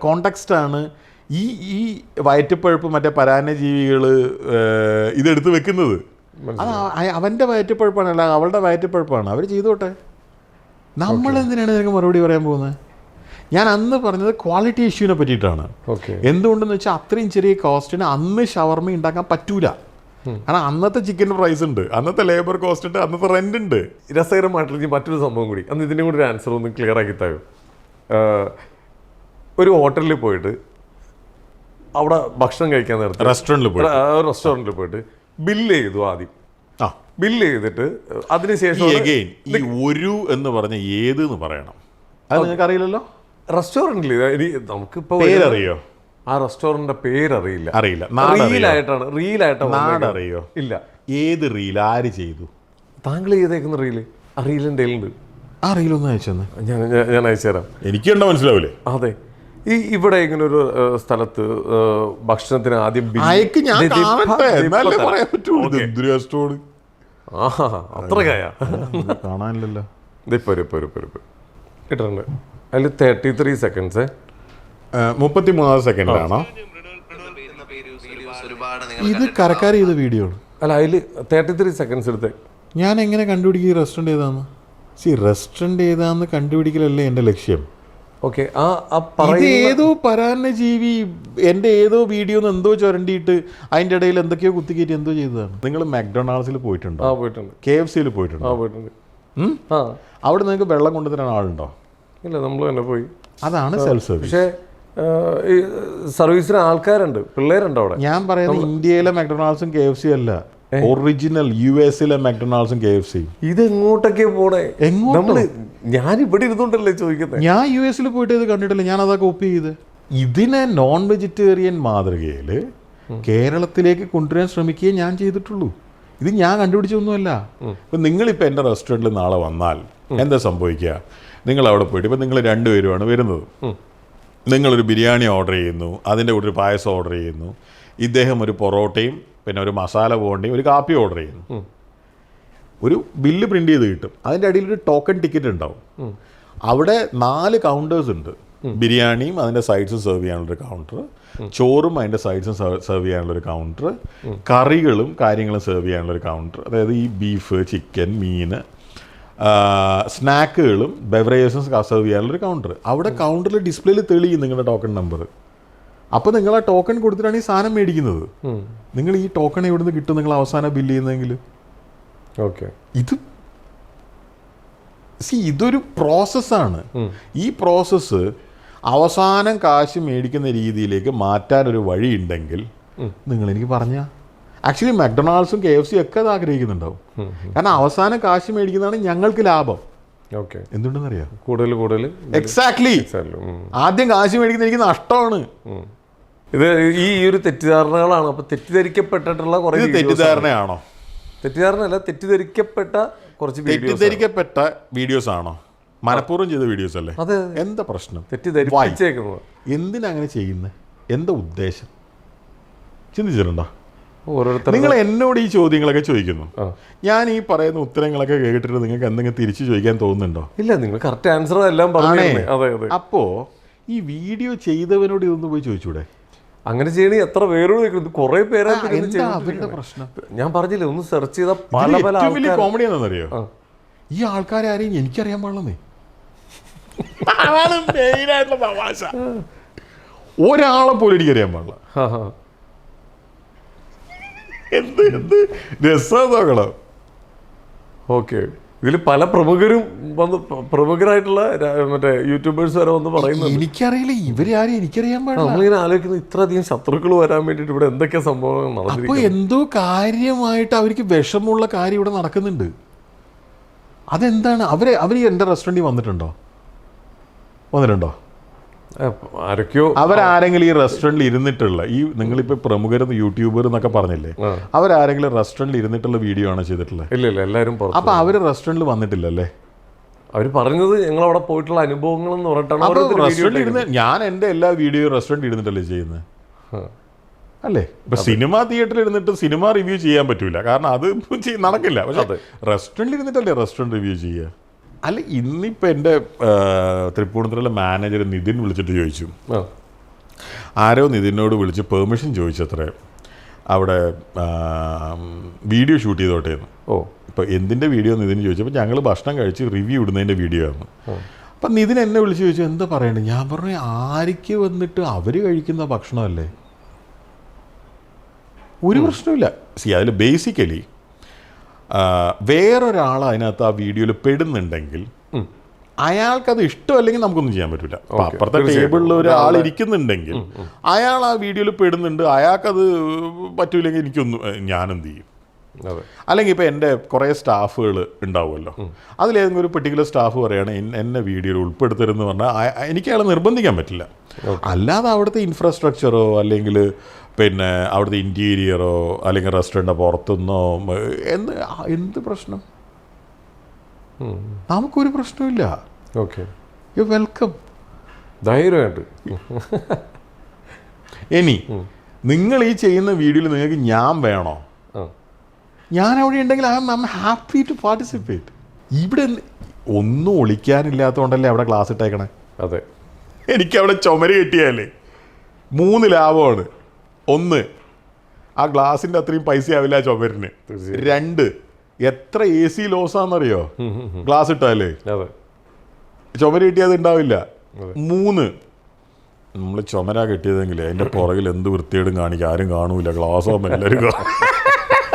കോണ്ടക്സ്റ്റാണ് ഈ വയറ്റുപ്പഴുപ്പ് മറ്റേ പരാന്നജീവികൾ ഇതെടുത്ത് വെക്കുന്നത്. അത് അവൻ്റെ വയറ്റുപ്പഴുപ്പാണല്ല, അവളുടെ വയറ്റുപ്പഴുപ്പാണ്, അവർ ചെയ്തോട്ടെ. നമ്മളെന്തിനാണ് നിനക്ക് മറുപടി പറയാൻ പോകുന്നത്? ഞാൻ അന്ന് പറഞ്ഞത് ക്വാളിറ്റി ഇഷ്യൂവിനെ പറ്റിയിട്ടാണ്. എന്തുകൊണ്ടെന്ന് വെച്ചാൽ അത്രയും ചെറിയ കോസ്റ്റിന് അന്ന് ഷവർമ ഉണ്ടാക്കാൻ പറ്റൂല. കാരണം അന്നത്തെ ചിക്കൻ പ്രൈസ് ഉണ്ട്, അന്നത്തെ ലേബർ കോസ്റ്റ് ഉണ്ട്, അന്നത്തെ റെന്റ് ഉണ്ട്. രസകരമായിട്ടുള്ള മറ്റൊരു സംഭവം കൂടി, അന്ന് ഇതിൻ്റെ കൂടി ഒരു ആൻസർ ഒന്ന് ക്ലിയർ ആക്കി തരും. ഒരു ഹോട്ടലിൽ പോയിട്ട് അവിടെ ഭക്ഷണം കഴിക്കാൻ നേരത്തെ റെസ്റ്റോറൻറ്റിൽ പോയിട്ട് ബില്ല് ചെയ്തു. ആദ്യം ബില്ല് ചെയ്തിട്ട് അതിനുശേഷം ഈ ഒരു എന്ന് പറഞ്ഞ ഏത് എന്ന് പറയണം. അത് നിങ്ങൾക്ക് അറിയില്ലല്ലോ. റെസ്റ്റോറൻറ്റിൽ നമുക്കിപ്പോൾ പേരറിയോ? ആ റെസ്റ്റോറൻറ്റിന്റെ പേരറിയില്ല. അറിയില്ല. റീലായിട്ടാണ്. നാടറിയോ? ഇല്ല. ഏത് റീൽ ആര് ചെയ്തു? താങ്കൾ ചെയ്തേക്കുന്ന ആ റീലിൻ്റെ ഉണ്ട്. ആ റീലൊന്ന് അയച്ചെന്ന് ഞാൻ അയച്ചുതരാം. എനിക്കുണ്ടോ മനസ്സിലാവില്ലേ? അതെ, ഇവിടെ ഇങ്ങനെ ഒരു സ്ഥലത്ത് ഭക്ഷണത്തിന് ആദ്യം കാണാനില്ലല്ലോ. ഇട്ടുണ്ട് അതിൽ 33 സെക്കൻഡ്സ് 33 സെക്കൻഡിലാണോ ഇത്? കരക്കാർ ചെയ്ത വീഡിയോ അല്ല, അതിൽ 33 സെക്കൻഡ്സ് എടുത്ത് ഞാൻ എങ്ങനെ കണ്ടുപിടിക്കും റെസ്റ്റോറൻറ്റ് ഏതാന്ന്? റെസ്റ്റോറൻറ്റ് ഏതാന്ന് കണ്ടുപിടിക്കലല്ലേ എൻ്റെ ലക്ഷ്യം. ഓക്കെ, ഏതോ പരാന്നജീവി എൻ്റെ ഏതോ വീഡിയോ എന്തോ ചുരണ്ടിയിട്ട് അതിൻ്റെ ഇടയിൽ എന്തൊക്കെയോ കുത്തിക്കയറ്റി എന്തോ ചെയ്തതാണ്. നിങ്ങൾ മക്ഡൊണാൾഡ്സിൽ പോയിട്ടുണ്ടോ? പോയിട്ടുണ്ട്. KFCയിൽ പോയിട്ടുണ്ടോ? പോയിട്ടുണ്ട്. അവിടെ നിങ്ങൾക്ക് വെള്ളം കൊണ്ടുതരാൻ ആളുണ്ടോ? ഇല്ല, നമ്മൾ തന്നെ പോയി. അതാണ് സെൽഫ് സർവീസ്. പക്ഷേ സർവീസിന് ആൾക്കാരുണ്ട്, പിള്ളേരുണ്ട് അവിടെ. ഞാൻ പറയുന്നത് ഇന്ത്യയിലെ മക്ഡൊണാൾഡ്സും KFC അല്ല, ഒറിജിനൽ US-ലെ മക്ഡൊണാൾഡ്സും KFC. ഇത് എങ്ങോട്ടൊക്കെ പോണേ? ഞാൻ ഇവിടെ ഇരുന്നുകൊണ്ടല്ലേ ചോദിക്കുന്നത്. ഞാൻ US-ൽ പോയിട്ട് ഇത് കണ്ടിട്ടില്ല, ഞാൻ അതാ കോപ്പി ചെയ്ത്. ഇതിനെ നോൺ വെജിറ്റേറിയൻ മാതൃകയിൽ കേരളത്തിലേക്ക് കൊണ്ടുവരാൻ ശ്രമിക്കുകയും ഞാൻ ചെയ്തിട്ടുള്ളൂ. ഇത് ഞാൻ കണ്ടുപിടിച്ചൊന്നുമല്ല. ഇപ്പം നിങ്ങളിപ്പോൾ എൻ്റെ റെസ്റ്റോറൻറ്റിൽ നാളെ വന്നാൽ എന്താ സംഭവിക്കുക? നിങ്ങൾ അവിടെ പോയിട്ട് ഇപ്പം നിങ്ങൾ 2 പേരുമാണ് വരുന്നത്. നിങ്ങളൊരു ബിരിയാണി ഓർഡർ ചെയ്യുന്നു, അതിൻ്റെ കൂടെ ഒരു പായസം ഓർഡർ ചെയ്യുന്നു, ഇദ്ദേഹം ഒരു പൊറോട്ടയും പിന്നെ ഒരു മസാല ബോണ്ടയും ഒരു കാപ്പി ഓർഡർ ചെയ്യുന്നു. ഒരു ബില്ല് പ്രിൻ്റ് ചെയ്ത് കിട്ടും. അതിൻ്റെ അടിയിൽ ഒരു ടോക്കൺ ടിക്കറ്റ് ഉണ്ടാവും. അവിടെ 4 കൗണ്ടേഴ്സ് ഉണ്ട്. ബിരിയാണിയും അതിൻ്റെ സൈഡ്സും സെർവ് ചെയ്യാനുള്ളൊരു കൗണ്ടർ, ചോറും അതിൻ്റെ സൈഡ്സും സെർവ് ചെയ്യാനുള്ളൊരു കൗണ്ടർ, കറികളും കാര്യങ്ങളും സെർവ് ചെയ്യാനുള്ളൊരു കൗണ്ടർ. അതായത് ഈ ബീഫ്, ചിക്കൻ, മീൻ, സ്നാക്കുകളും ബെവറേജസും സെർവ് ചെയ്യാനുള്ളൊരു കൗണ്ടർ. അവിടെ കൗണ്ടറിൽ ഡിസ്പ്ലേയിൽ തെളിയും നിങ്ങളുടെ ടോക്കൺ നമ്പർ. അപ്പോൾ നിങ്ങൾ ആ ടോക്കൺ കൊടുത്തിട്ടാണ് ഈ സാധനം മേടിക്കുന്നത്. നിങ്ങൾ ഈ ടോക്കൺ എവിടെ നിന്ന് കിട്ടും നിങ്ങൾ അവസാനം ബില്ല് ചെയ്യുന്നതെങ്കിൽ? ഇതൊരു പ്രോസസ്സാണ്. ഈ പ്രോസസ്സ് അവസാനം കാശ് മേടിക്കുന്ന രീതിയിലേക്ക് മാറ്റാനൊരു വഴിയുണ്ടെങ്കിൽ നിങ്ങൾ എനിക്ക് പറഞ്ഞാൽ ആക്ച്വലി മക്ഡൊണാൾഡ്സും KFC ഒക്കെ അത് ആഗ്രഹിക്കുന്നുണ്ടാവും. കാരണം അവസാനം കാശ് മേടിക്കുന്നതാണ് ഞങ്ങൾക്ക് ലാഭം. എന്തുകൊണ്ടെന്നറിയാം? കൂടുതൽ എക്സാക്ട്ലി. ആദ്യം കാശ് മേടിക്കുന്ന എനിക്ക് നഷ്ടമാണ്. ഇത് ഈ ഒരു തെറ്റിദ്ധാരണകളാണ്. അപ്പൊ തെറ്റിദ്ധരിക്കപ്പെട്ടിട്ടുള്ള കുറേ തെറ്റിദ്ധാരണയാണോ? തെറ്റിദ്ധാരണയല്ല, തെറ്റിദ്ധരിക്കപ്പെട്ട കുറച്ച് തെറ്റിദ്ധരിക്കപ്പെട്ട വീഡിയോസ് ആണോ? മനഃപൂർവ്വം ചെയ്ത വീഡിയോസ് അല്ലേ? അതെ. എന്താ പ്രശ്നം? തെറ്റിദ്ധരിച്ചേക്കുന്നത്. എന്തിനാ അങ്ങനെ ചെയ്യുന്നത്? എന്താ ഉദ്ദേശം? ചിന്തിച്ചിട്ടുണ്ടോ? ഓരോരുത്തർ നിങ്ങൾ എന്നോട് ഈ ചോദ്യങ്ങളൊക്കെ ചോദിക്കുന്നു, ഞാൻ ഈ പറയുന്ന ഉത്തരങ്ങളൊക്കെ കേട്ടിട്ട് നിങ്ങൾക്ക് എന്തെങ്കിലും തിരിച്ചു ചോദിക്കാൻ തോന്നുന്നുണ്ടോ? ഇല്ല, നിങ്ങൾ കറക്റ്റ് ആൻസർ എല്ലാം പറഞ്ഞേ. അപ്പോ ഈ വീഡിയോ ചെയ്തവനോട് ഇതൊന്ന് പോയി ചോദിച്ചൂടെ? അങ്ങനെ ചെയ്യണേ എത്ര പേരോട് ചോദിക്കുന്നത്? കുറെ പേരെ അവരുടെ പ്രശ്നം. ഞാൻ പറഞ്ഞില്ലേ, ഒന്ന് സെർച്ച് ചെയ്ത പല വലിയ കോമഡി എന്താണെന്നറിയോ? ഈ ആൾക്കാരെ ആരെയും എനിക്കറിയാൻ പാടില്ലെന്നേ. ഒരാളെ പോലും എനിക്കറിയാൻ പാടില്ല. എന്ത് രസം നോക്കണം. ഓക്കെ, ഇതിൽ പല പ്രമുഖരും വന്ന് പ്രമുഖരായിട്ടുള്ള മറ്റേ യൂട്യൂബേഴ്സ് വരെ വന്ന് പറയുന്നത് എനിക്കറിയില്ല. ഇവരാരും എനിക്കറിയാൻ പാടില്ല. നമ്മളിങ്ങനെ ആലോചിക്കുന്നത് ഇത്രയധികം ശത്രുക്കൾ വരാൻ വേണ്ടിയിട്ട് ഇവിടെ എന്തൊക്കെ സംഭവങ്ങൾ നടന്നു. അപ്പോൾ എന്തോ കാര്യമായിട്ട് അവർക്ക് വിഷമുള്ള കാര്യം ഇവിടെ നടക്കുന്നുണ്ട്. അതെന്താണ്? അവർ എൻ്റെ റെസ്റ്റോറൻറ്റിൽ വന്നിട്ടുണ്ടോ? ആരൊക്കെയോ അവരാരെങ്കിലും ഈ റെസ്റ്റോറൻറ്റിൽ ഇരുന്നിട്ടുള്ള ഈ നിങ്ങളിപ്പോൾ പ്രമുഖർ യൂട്യൂബർ എന്നൊക്കെ പറഞ്ഞില്ലേ, അവരാരെങ്കിലും റെസ്റ്റോറൻറ്റിൽ ഇരുന്നിട്ടുള്ള വീഡിയോ ആണോ ചെയ്തിട്ടുള്ളത്? ഇല്ല, എല്ലാവരും. അപ്പോൾ അവർ റെസ്റ്റോറൻറ്റിൽ വന്നിട്ടില്ലല്ലേ? അവർ പറഞ്ഞത് ഞങ്ങൾ അവിടെ പോയിട്ടുള്ള അനുഭവങ്ങൾ എന്ന് പറഞ്ഞിട്ടാണ്. റെസ്റ്റോറൻറ്റിൽ ഇരുന്ന് ഞാൻ എൻ്റെ എല്ലാ വീഡിയോയും റെസ്റ്റോറൻറ്റിൽ ഇരുന്നിട്ടല്ലേ ചെയ്യുന്നത്. അല്ലേ? ഇപ്പം സിനിമ തിയേറ്ററിൽ ഇരുന്നിട്ട് സിനിമ റിവ്യൂ ചെയ്യാൻ പറ്റൂല, കാരണം അത് നടക്കില്ല. പക്ഷേ റെസ്റ്റോറൻറ്റിൽ ഇരുന്നിട്ടല്ലേ റെസ്റ്റോറൻറ്റ് റിവ്യൂ ചെയ്യുക? അല്ല, ഇന്നിപ്പോൾ എൻ്റെ തൃപ്പൂണിത്തുറയിലെ മാനേജർ നിതിൻ വിളിച്ചിട്ട് ചോദിച്ചു, ആരോ നിതിനോട് വിളിച്ച് പെർമിഷൻ ചോദിച്ചത്രേ അവിടെ വീഡിയോ ഷൂട്ട് ചെയ്തോട്ടേന്ന്. ഇപ്പോൾ എന്തിൻ്റെ വീഡിയോ നിതിന് ചോദിച്ചപ്പോൾ ഞങ്ങൾ ഭക്ഷണം കഴിച്ച് റിവ്യൂ ഇടുന്നതിൻ്റെ വീഡിയോ ആണ്. അപ്പം നിതിൻ എന്നെ വിളിച്ച് ചോദിച്ചു എന്താ പറയണ്ടേ? ഞാൻ പറഞ്ഞു, ആർക്ക് വന്നിട്ട് അവർ കഴിക്കുന്ന ഭക്ഷണമല്ലേ, ഒരു പ്രശ്നമില്ല. അതിൽ ബേസിക്കലി വേറൊരാൾ അതിനകത്ത് ആ വീഡിയോയിൽ പെടുന്നുണ്ടെങ്കിൽ അയാൾക്കത് ഇഷ്ടമല്ലെങ്കിൽ നമുക്കൊന്നും ചെയ്യാൻ പറ്റില്ല. അപ്പുറത്തെ ടേബിളിൽ ഒരാൾ ഇരിക്കുന്നുണ്ടെങ്കിൽ അയാൾ ആ വീഡിയോയിൽ പെടുന്നുണ്ട്, അയാൾക്കത് പറ്റൂലെങ്കിൽ ഞാനെന്ത് ചെയ്യും? അല്ലെങ്കിൽ ഇപ്പോൾ എൻ്റെ കുറേ സ്റ്റാഫുകൾ ഉണ്ടാവുമല്ലോ, അതിലേതെങ്കിലും ഒരു പെർട്ടിക്കുലർ സ്റ്റാഫ് പറയുകയാണ് എന്നെ വീഡിയോയിൽ ഉൾപ്പെടുത്തരുതെന്ന് പറഞ്ഞാൽ എനിക്ക് അയാളെ നിർബന്ധിക്കാൻ പറ്റില്ല. അല്ലാതെ അവിടുത്തെ ഇൻഫ്രാസ്ട്രക്ചറോ അല്ലെങ്കിൽ പിന്നെ അവിടുത്തെ ഇൻറ്റീരിയറോ അല്ലെങ്കിൽ റെസ്റ്റോറൻറ്റ് പുറത്തുനിന്നോ എന്ത് പ്രശ്നം? നമുക്കൊരു പ്രശ്നമില്ല. ഓക്കെ, യു വെൽക്കം, ധൈര്യമായിട്ട്. ഇനി നിങ്ങൾ ഈ ചെയ്യുന്ന വീഡിയോയിൽ നിങ്ങൾക്ക് ഞാൻ വേണോ? ഞാൻ അവിടെ ഉണ്ടെങ്കിൽ I am happy to participate. ഇവിടെ ഒന്നും ഒളിക്കാനില്ലാത്തതുകൊണ്ടല്ലേ അവിടെ ക്ലാസ് ഇട്ടേക്കണേ. അതെ, എനിക്കവിടെ ചുമര് കിട്ടിയാലേ 3 ലാഭമാണ്. 1, ആ ഗ്ലാസിൻ്റെ അത്രയും പൈസ ആവില്ല ചുമരിന്. 2, എത്ര AC ലോസാന്നറിയോ ഗ്ലാസ് ഇട്ടാലേ? ചുമര് കിട്ടിയത് ഉണ്ടാവില്ല. 3, നമ്മൾ ചുമരാ കിട്ടിയതെങ്കിൽ അതിൻ്റെ പുറകിൽ എന്ത് വൃത്തിയോടും കാണിക്കുക, ആരും കാണൂല, ഗ്ലാസ് ആകുമ്പോൾ എല്ലാവരും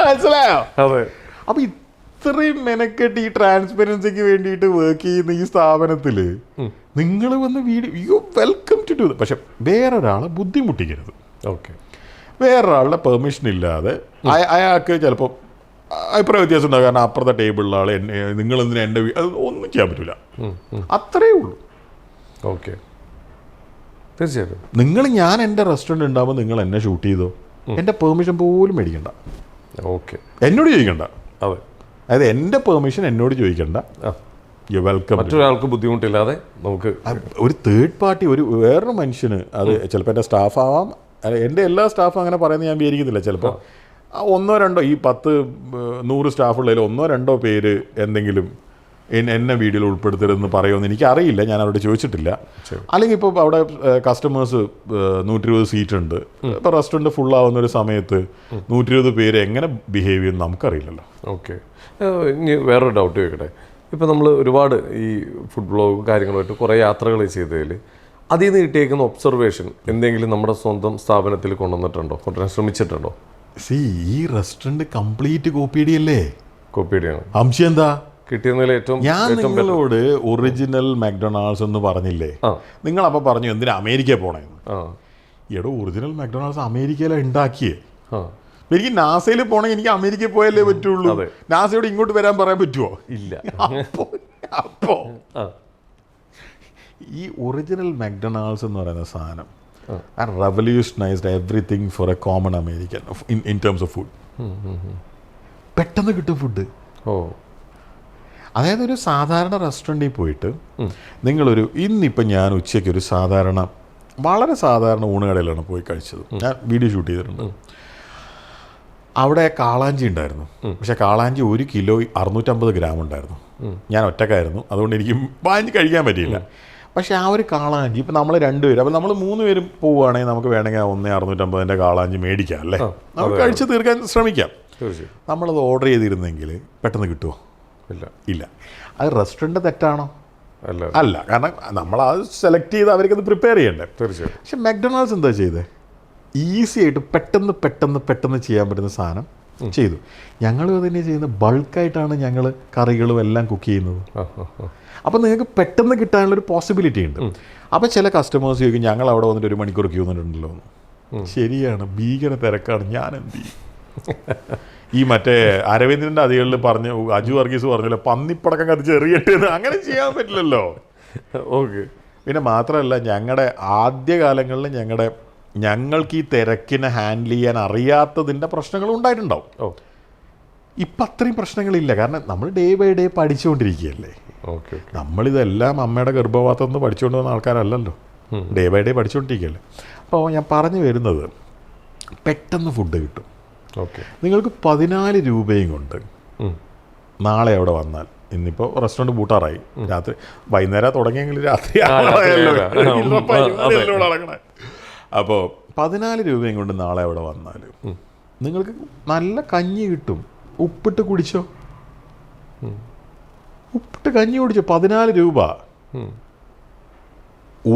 മനസ്സിലായോ? അതെ. അപ്പോൾ ഇത്രയും മെനക്കെട്ട് ഈ ട്രാൻസ്പെറൻസിക്ക് വേണ്ടിയിട്ട് വർക്ക് ചെയ്യുന്ന ഈ സ്ഥാപനത്തിൽ നിങ്ങൾ വന്ന് യു വെൽക്കം ടു ഡു. പക്ഷെ വേറൊരാളെ ബുദ്ധിമുട്ടിക്കരുത്. ഓക്കെ, വേറൊരാളുടെ പെർമിഷൻ ഇല്ലാതെ അയാൾക്ക് ചിലപ്പോൾ അഭിപ്രായ വ്യത്യാസം ഉണ്ടാകും. കാരണം അപ്പുറത്തെ ടേബിളിലെ ആൾ നിങ്ങളെന്തിനാ എൻ്റെ ഒന്നും ചെയ്യാൻ പറ്റില്ല. അത്രേ ഉള്ളൂ. ഓക്കെ, തീർച്ചയായിട്ടും. ഞാൻ എൻ്റെ റെസ്റ്റോറൻറ്റ് ഉണ്ടാകുമ്പോൾ നിങ്ങൾ എന്നെ ഷൂട്ട് ചെയ്തോ, എൻ്റെ പെർമിഷൻ പോലും മേടിക്കണ്ട. ഓക്കെ, എന്നോട് ചോദിക്കണ്ട. അതെ, അതായത് എൻ്റെ പെർമിഷൻ എന്നോട് ചോദിക്കണ്ട. You welcome. മറ്റൊരാൾക്ക് ബുദ്ധിമുട്ടില്ലാതെ നമുക്ക് ഒരു തേർഡ് പാർട്ടി, വേറൊരു മനുഷ്യന്, അത് ചിലപ്പോൾ എൻ്റെ സ്റ്റാഫ് ആവാം, എൻ്റെ എല്ലാ സ്റ്റാഫും അങ്ങനെ പറയുന്നത് ഞാൻ വിചാരിക്കുന്നില്ല. ചിലപ്പോൾ 1 2 ഈ 10-100 സ്റ്റാഫുള്ളതിൽ 1 2 പേര് എന്തെങ്കിലും എന്നെ വീഡിയോയിൽ ഉൾപ്പെടുത്തരുതെന്ന് പറയുമെന്ന് എനിക്കറിയില്ല, ഞാൻ അവരോട് ചോദിച്ചിട്ടില്ല. അല്ലെങ്കിൽ ഇപ്പോൾ അവിടെ കസ്റ്റമേഴ്സ് 120 സീറ്റ് ഉണ്ട്, ഇപ്പോൾ റെസ്റ്റോറൻറ്റ് ഫുള്ളാവുന്ന ഒരു സമയത്ത് 120 പേര് എങ്ങനെ ബിഹേവ് ചെയ്യുമെന്ന് നമുക്കറിയില്ലല്ലോ. ഓക്കെ, ഇനി വേറൊരു ഡൗട്ട് ചോദിക്കട്ടെ. ഇപ്പോൾ നമ്മൾ ഒരുപാട് ഈ ഫുഡ് ബ്ലോഗ് കാര്യങ്ങളുമായിട്ട് കുറേ യാത്രകൾ ചെയ്തതിൽ അതിൽ നിന്ന് കിട്ടിയേക്കുന്ന ഒബ്സർവേഷൻ എന്തെങ്കിലും നമ്മുടെ സ്വന്തം സ്ഥാപനത്തിൽ കൊണ്ടുവന്നിട്ടുണ്ടോ, ശ്രമിച്ചിട്ടുണ്ടോ? ഈ റെസ്റ്റോറൻറ്റ് കംപ്ലീറ്റ് കോപ്പിയടിയല്ലേ? കോപ്പിയടിയാണ്. അംശം എന്താ കിട്ടിയതിൽ ഏറ്റവും ഞാൻ നിങ്ങളോട് ഒറിജിനൽ മാക്ഡൊണാൾഡ്സ് എന്ന് പറഞ്ഞില്ലേ? നിങ്ങളപ്പോൾ പറഞ്ഞു എന്തിനാ അമേരിക്കയിൽ പോണേന്ന്. എടോ, ഒറിജിനൽ മാക്ഡൊണാൾഡ്സ് അമേരിക്കയിലാണ് ഉണ്ടാക്കിയേ. എനിക്ക് നാസയിൽ പോകണമെങ്കിൽ എനിക്ക് അമേരിക്കയിൽ പോയാലേ പറ്റുള്ളൂ. നാസയോട് ഇങ്ങോട്ട് വരാൻ പറയാൻ പറ്റുമോ? ഇല്ല. അപ്പോൾ ഈ ഒറിജിനൽ മാക്ഡൊണാൾഡ്സ് എന്ന് പറയുന്ന സാധനം revolutionised everything for a common American in terms of food. പെട്ടെന്ന് കിട്ടും ഫുഡ്. അതായത് ഒരു സാധാരണ റെസ്റ്റോറൻറ്റിൽ പോയിട്ട് ഇന്നിപ്പം ഞാൻ ഉച്ചയ്ക്ക് ഒരു വളരെ സാധാരണ ഊണുകടയിലാണ് പോയി കഴിച്ചത്. ഞാൻ വീഡിയോ ഷൂട്ട് ചെയ്തിട്ടുണ്ട്. അവിടെ കാളാഞ്ചി ഉണ്ടായിരുന്നു. പക്ഷെ കാളാഞ്ചി 1 കിലോ 650 ഗ്രാം ഉണ്ടായിരുന്നു. ഞാൻ ഒറ്റക്കായിരുന്നു, അതുകൊണ്ട് എനിക്ക് വാങ്ങി കഴിക്കാൻ പറ്റിയില്ല. പക്ഷേ ആ ഒരു കാളാഞ്ചി ഇപ്പം നമ്മൾ 2 പേര്, അപ്പോൾ നമ്മൾ 3 പേരും പോവുകയാണെങ്കിൽ നമുക്ക് വേണമെങ്കിൽ 1,650 കാളാഞ്ചി മേടിക്കാം അല്ലേ? നമുക്ക് കഴിച്ച് തീർക്കാൻ ശ്രമിക്കാം. നമ്മളത് ഓർഡർ ചെയ്തിരുന്നെങ്കിൽ പെട്ടെന്ന് കിട്ടുമോ? ഇല്ല. അത് റെസ്റ്റോറൻറ്റ് തെറ്റാണോ? അല്ല, കാരണം നമ്മളത് സെലക്ട് ചെയ്ത് അവർക്കത് പ്രിപ്പയർ ചെയ്യണ്ടേ? തീർച്ചയായും. പക്ഷെ മാക്ഡൊണാൾഡ്സ് എന്താ ചെയ്തത്? ഈസി ആയിട്ട് പെട്ടെന്ന് ചെയ്യാൻ പറ്റുന്ന സാധനം ചെയ്തു. ഞങ്ങളും അത് തന്നെ ചെയ്യുന്നത്. ബൾക്കായിട്ടാണ് ഞങ്ങൾ കറികളും എല്ലാം കുക്ക് ചെയ്യുന്നത്. അപ്പോൾ നിങ്ങൾക്ക് പെട്ടെന്ന് കിട്ടാനുള്ളൊരു പോസിബിലിറ്റി ഉണ്ട്. അപ്പോൾ ചില കസ്റ്റമേഴ്സ് ചോദിക്കും ഞങ്ങൾ അവിടെ വന്നിട്ട് 1 മണിക്കൂർ ക്യൂ നിന്നിട്ടുണ്ടല്ലോ എന്ന്. ശരിയാണ്, ഭീകര തിരക്കാണ്. ഞാൻ എന്ത് ചെയ്യും? ഈ മറ്റേ അരവിന്ദൻ്റെ അതികളിൽ പറഞ്ഞ അജു വർഗീസ് പറഞ്ഞല്ലോ, പന്നിപ്പടക്കം കത്തിച്ച് എറിയട്ടെന്ന്. അങ്ങനെ ചെയ്യാൻ പറ്റില്ലല്ലോ. ഓക്കെ. പിന്നെ മാത്രമല്ല, ഞങ്ങളുടെ ആദ്യകാലങ്ങളിൽ ഞങ്ങൾക്ക് ഈ തിരക്കിനെ ഹാൻഡിൽ ചെയ്യാൻ അറിയാത്തതിൻ്റെ പ്രശ്നങ്ങളും ഉണ്ടായിട്ടുണ്ടാവും. ഇപ്പം അത്രയും പ്രശ്നങ്ങളില്ല, കാരണം നമ്മൾ ഡേ ബൈ ഡേ പഠിച്ചുകൊണ്ടിരിക്കുകയല്ലേ. നമ്മളിതെല്ലാം അമ്മയുടെ ഗർഭപാത്രത്തിൽ നിന്ന് പഠിച്ചുകൊണ്ട് വന്ന ആൾക്കാരല്ലല്ലോ, ഡേ ബൈ ഡേ പഠിച്ചുകൊണ്ടിരിക്കുകയല്ലേ. അപ്പോൾ ഞാൻ പറഞ്ഞു വരുന്നത്, പെട്ടെന്ന് ഫുഡ് കിട്ടും. ഓക്കെ. നിങ്ങൾക്ക് 14 രൂപയും കൊണ്ട് നാളെ അവിടെ വന്നാൽ, ഇന്നിപ്പോൾ റെസ്റ്റോറൻറ്റ് പൂട്ടാറായി, രാത്രി വൈകുന്നേരം തുടങ്ങിയെങ്കിൽ രാത്രി നടക്കണേ. അപ്പോൾ 14 രൂപയും കൊണ്ട് നാളെ അവിടെ വന്നാൽ നിങ്ങൾക്ക് നല്ല കഞ്ഞി കിട്ടും. ഉപ്പിട്ട് കുടിച്ചോ, ഉപ്പിട്ട് കഞ്ഞി കുടിച്ചോ. 14 രൂപ.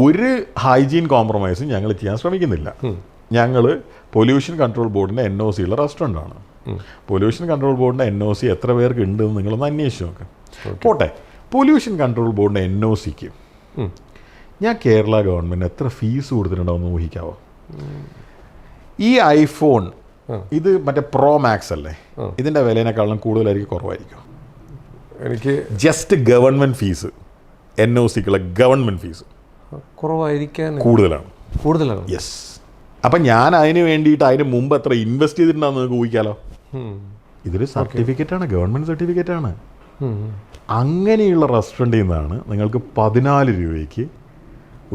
ഒരു ഹൈജീൻ കോംപ്രമൈസും ഞങ്ങൾ ചെയ്യാൻ ശ്രമിക്കുന്നില്ല. ഞങ്ങൾ പൊല്യൂഷൻ കൺട്രോൾ ബോർഡിൻ്റെ NOC ഉള്ള റെസ്റ്റോറൻ്റാണ്. പൊല്യൂഷൻ കൺട്രോൾ ബോർഡിൻ്റെ NOC എത്ര പേർക്ക് ഉണ്ടെന്ന് നിങ്ങളൊന്ന് അന്വേഷിച്ച് നോക്ക്. പോട്ടെ, പൊല്യൂഷൻ കൺട്രോൾ ബോർഡിൻ്റെ NOCക്ക് ഞാൻ കേരള ഗവൺമെൻറ് എത്ര ഫീസ് കൊടുത്തിട്ടുണ്ടാവുമെന്ന് ഊഹിക്കാവോ? ഈ ഐഫോൺ ഇത് മറ്റേ പ്രോ മാക്സ് അല്ലേ, ഇതിൻ്റെ വിലയേക്കാളും കൂടുതലായിരിക്കും, കുറവായിരിക്കും? എനിക്ക് ജസ്റ്റ് ഗവൺമെൻറ് ഫീസ്, NOCക്കുള്ള ഗവൺമെൻറ് ഫീസ് കുറവായിരിക്കാൻ കൂടുതലാണ്. യെസ്. അപ്പം ഞാൻ അതിന് വേണ്ടിയിട്ട് അതിന് മുമ്പ് എത്ര ഇൻവെസ്റ്റ് ചെയ്തിട്ടുണ്ടാകുന്ന നിങ്ങൾക്ക് ഊഹിക്കാലോ. ഇതൊരു സർട്ടിഫിക്കറ്റാണ്, ഗവൺമെൻറ് സർട്ടിഫിക്കറ്റാണ്. അങ്ങനെയുള്ള റെസ്റ്റോറൻറ്റിൽ നിന്നാണ് നിങ്ങൾക്ക് 14 രൂപയ്ക്ക്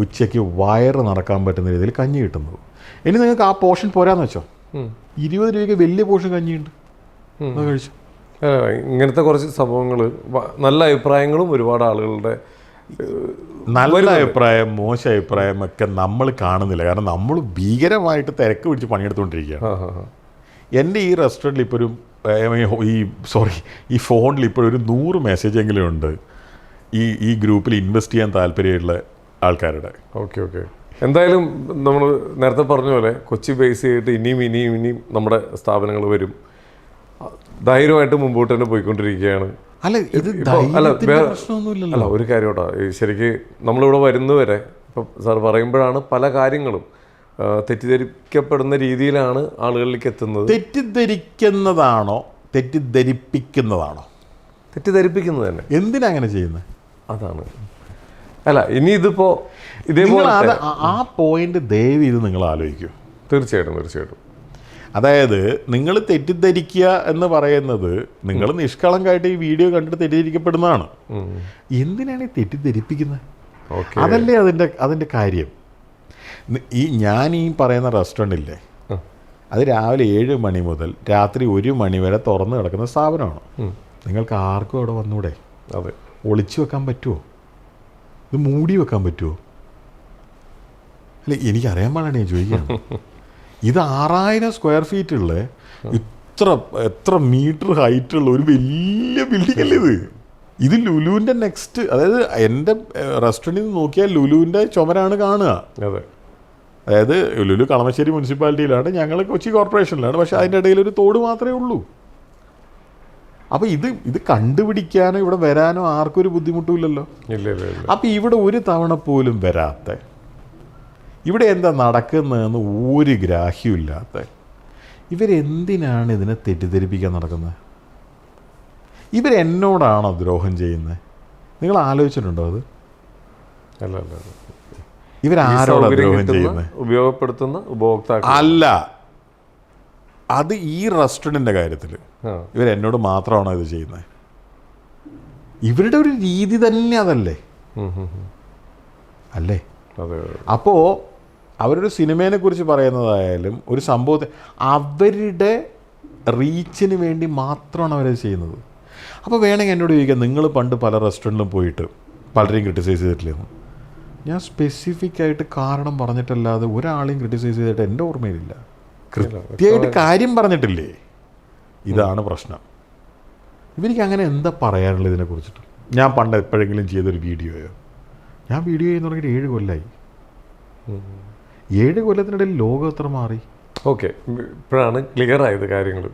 ഉച്ചയ്ക്ക് വയറ് നടക്കാൻ പറ്റുന്ന രീതിയിൽ കഞ്ഞി കിട്ടുന്നത്. ഇനി നിങ്ങൾക്ക് ആ പോർഷൻ പോരാന്ന് വെച്ചോ, 20 രൂപയ്ക്ക് വലിയ പോർഷൻ കഞ്ഞിയുണ്ട്, കഴിച്ചു. ഇങ്ങനത്തെ കുറച്ച് സംഭവങ്ങൾ, നല്ല അഭിപ്രായങ്ങളും ഒരുപാട് ആളുകളുടെ നല്ല അഭിപ്രായം മോശം അഭിപ്രായം ഒക്കെ നമ്മൾ കാണുന്നില്ല. കാരണം നമ്മൾ ഭീകരമായിട്ട് തിരക്ക് പിടിച്ച് പണിയെടുത്തുകൊണ്ടിരിക്കുകയാണ്. എൻ്റെ ഈ റെസ്റ്റോറൻറ്റിൽ ഇപ്പോൾ ഒരു ഈ ഫോണിൽ ഇപ്പോഴൊരു 100 മെസ്സേജെങ്കിലും ഉണ്ട് ഈ ഗ്രൂപ്പിൽ ഇൻവെസ്റ്റ് ചെയ്യാൻ താല്പര്യമുള്ള ആൾക്കാരുടെ. ഓക്കെ. എന്തായാലും നമ്മൾ നേരത്തെ പറഞ്ഞ പോലെ കൊച്ചി ബേസ് ചെയ്തിട്ട് ഇനിയും നമ്മുടെ സ്ഥാപനങ്ങൾ വരും. ധൈര്യമായിട്ട് മുമ്പോട്ട് തന്നെ പോയിക്കൊണ്ടിരിക്കുകയാണ്. അല്ല, ഇത് അല്ല, ഒരു കാര്യം കേട്ടോ, ശരിക്ക് നമ്മളിവിടെ വരുന്നവരെ ഇപ്പം സാർ പറയുമ്പോഴാണ് പല കാര്യങ്ങളും തെറ്റിദ്ധരിക്കപ്പെടുന്ന രീതിയിലാണ് ആളുകളിലേക്ക് എത്തുന്നത്. തെറ്റിദ്ധരിക്കുന്നതാണോ തെറ്റിദ്ധരിപ്പിക്കുന്നതാണോ? തെറ്റിദ്ധരിപ്പിക്കുന്നത് തന്നെ. എന്തിനാ അങ്ങനെ ചെയ്യുന്നത്? അതാണ്. അല്ല, ഇനി ഇതിപ്പോൾ ഇതേപോലെ ആ പോയിന്റ് ദയവ് ഇത് നിങ്ങൾ ആലോചിക്കൂ. തീർച്ചയായിട്ടും. അതായത് നിങ്ങൾ തെറ്റിദ്ധരിക്കുക എന്ന് പറയുന്നത് നിങ്ങൾ നിഷ്കളങ്കമായിട്ട് ഈ വീഡിയോ കണ്ടിട്ട് തെറ്റിദ്ധരിക്കപ്പെടുന്നതാണ്. എന്തിനാണ് ഈ തെറ്റിദ്ധരിപ്പിക്കുന്നത്? അതല്ലേ അതിൻ്റെ കാര്യം. ഞാൻ ഈ പറയുന്ന റെസ്റ്റോറൻറ്റില്ലേ, അത് രാവിലെ 7 മണി മുതൽ രാത്രി 1 മണി വരെ തുറന്ന് കിടക്കുന്ന സ്ഥാപനമാണ്. നിങ്ങൾക്ക് ആർക്കും അവിടെ വന്നൂടെ? അതെ. ഒളിച്ചു വെക്കാൻ പറ്റുമോ? ഇത് മൂടി വെക്കാൻ പറ്റുമോ? അല്ല, എനിക്കറിയാൻ പാടാണ് ഞാൻ ചോദിക്കുകയാണ്. ഇത് 6000 സ്ക്വയർ ഫീറ്റുള്ള എത്ര മീറ്റർ ഹൈറ്റുള്ള ഒരു വലിയ ബിൽഡിംഗ് അല്ലേ ഇത്? ഇത് ലുലുവിൻ്റെ നെക്സ്റ്റ്, അതായത് എൻ്റെ റെസ്റ്റോറൻറ്റിൽ നിന്ന് നോക്കിയാൽ ലുലുവിൻ്റെ ചുമരാണ് കാണുക. അതെ. അതായത് ലുലു കളമശ്ശേരി മുനിസിപ്പാലിറ്റിയിലാണ്, ഞങ്ങൾ കൊച്ചി കോർപ്പറേഷനിലാണ്. പക്ഷേ അതിൻ്റെ ഇടയിൽ ഒരു തോട് മാത്രമേ ഉള്ളൂ. അപ്പോൾ ഇത് കണ്ടുപിടിക്കാനോ ഇവിടെ വരാനോ ആർക്കും ഒരു ബുദ്ധിമുട്ടുമില്ലല്ലോ. അപ്പോൾ ഇവിടെ ഒരു തവണ പോലും വരാത്ത, ഇവിടെ എന്താ നടക്കുന്നതെന്ന് ഒരു ഗ്രാഹ്യമില്ലാത്ത ഇവരെന്തിനാണ് ഇതിനെ തെറ്റിദ്ധരിപ്പിക്കാൻ നടക്കുന്നത്? ഇവരെന്നോടാണോ ദ്രോഹം ചെയ്യുന്നത്? നിങ്ങൾ ആലോചിച്ചിട്ടുണ്ടോ അത്? അല്ല, ഇവരാരോടാണ് ദ്രോഹം ചെയ്യുന്നത്? ഉപയോഗപ്പെടുത്തുന്ന ഉപഭോക്താക്കൾ അല്ല, അത് ഈ റെസ്റ്റോറൻറ്റിൻ്റെ കാര്യത്തിൽ ഇവരെന്നോട് മാത്രമാണോ ഇത് ചെയ്യുന്നത്? ഇവരുടെ ഒരു രീതി തന്നെ അതല്ലേ? അല്ലേ? അപ്പോൾ അവരൊരു സിനിമയെ കുറിച്ച് പറയുന്നതായാലും ഒരു സംഭവത്തെ അവരുടെ റീച്ചിന് വേണ്ടി മാത്രമാണ് അവരത് ചെയ്യുന്നത്. അപ്പോൾ വേണമെങ്കിൽ എന്നോട് ചോദിക്കാം, നിങ്ങൾ പണ്ട് പല റെസ്റ്റോറൻറ്റിലും പോയിട്ട് പലരെയും ക്രിട്ടിസൈസ് ചെയ്തിട്ടില്ലെന്ന്. ഞാൻ സ്പെസിഫിക് ആയിട്ട് കാരണം പറഞ്ഞിട്ടല്ലാതെ ഒരാളെയും ക്രിട്ടിസൈസ് ചെയ്തിട്ട് എൻ്റെ ഓർമ്മയിലില്ല. കൃത്യമായിട്ട് കാര്യം പറഞ്ഞിട്ടില്ലേ? ഇതാണ് പ്രശ്നം. ഇവർക്ക് അങ്ങനെ എന്താ പറയാനുള്ളത് ഇതിനെക്കുറിച്ചിട്ട്? ഞാൻ പണ്ട് എപ്പോഴെങ്കിലും ചെയ്തൊരു വീഡിയോയോ? ഞാൻ വീഡിയോ ചെയ്യുന്ന തുടങ്ങിയിട്ട് 7 കൊല്ലമായി. 7 കൊല്ലത്തിനിടയിൽ ലോകം എത്ര മാറി. ഓക്കെ, ഇപ്പോഴാണ് ക്ലിയർ ആയത് കാര്യങ്ങൾ.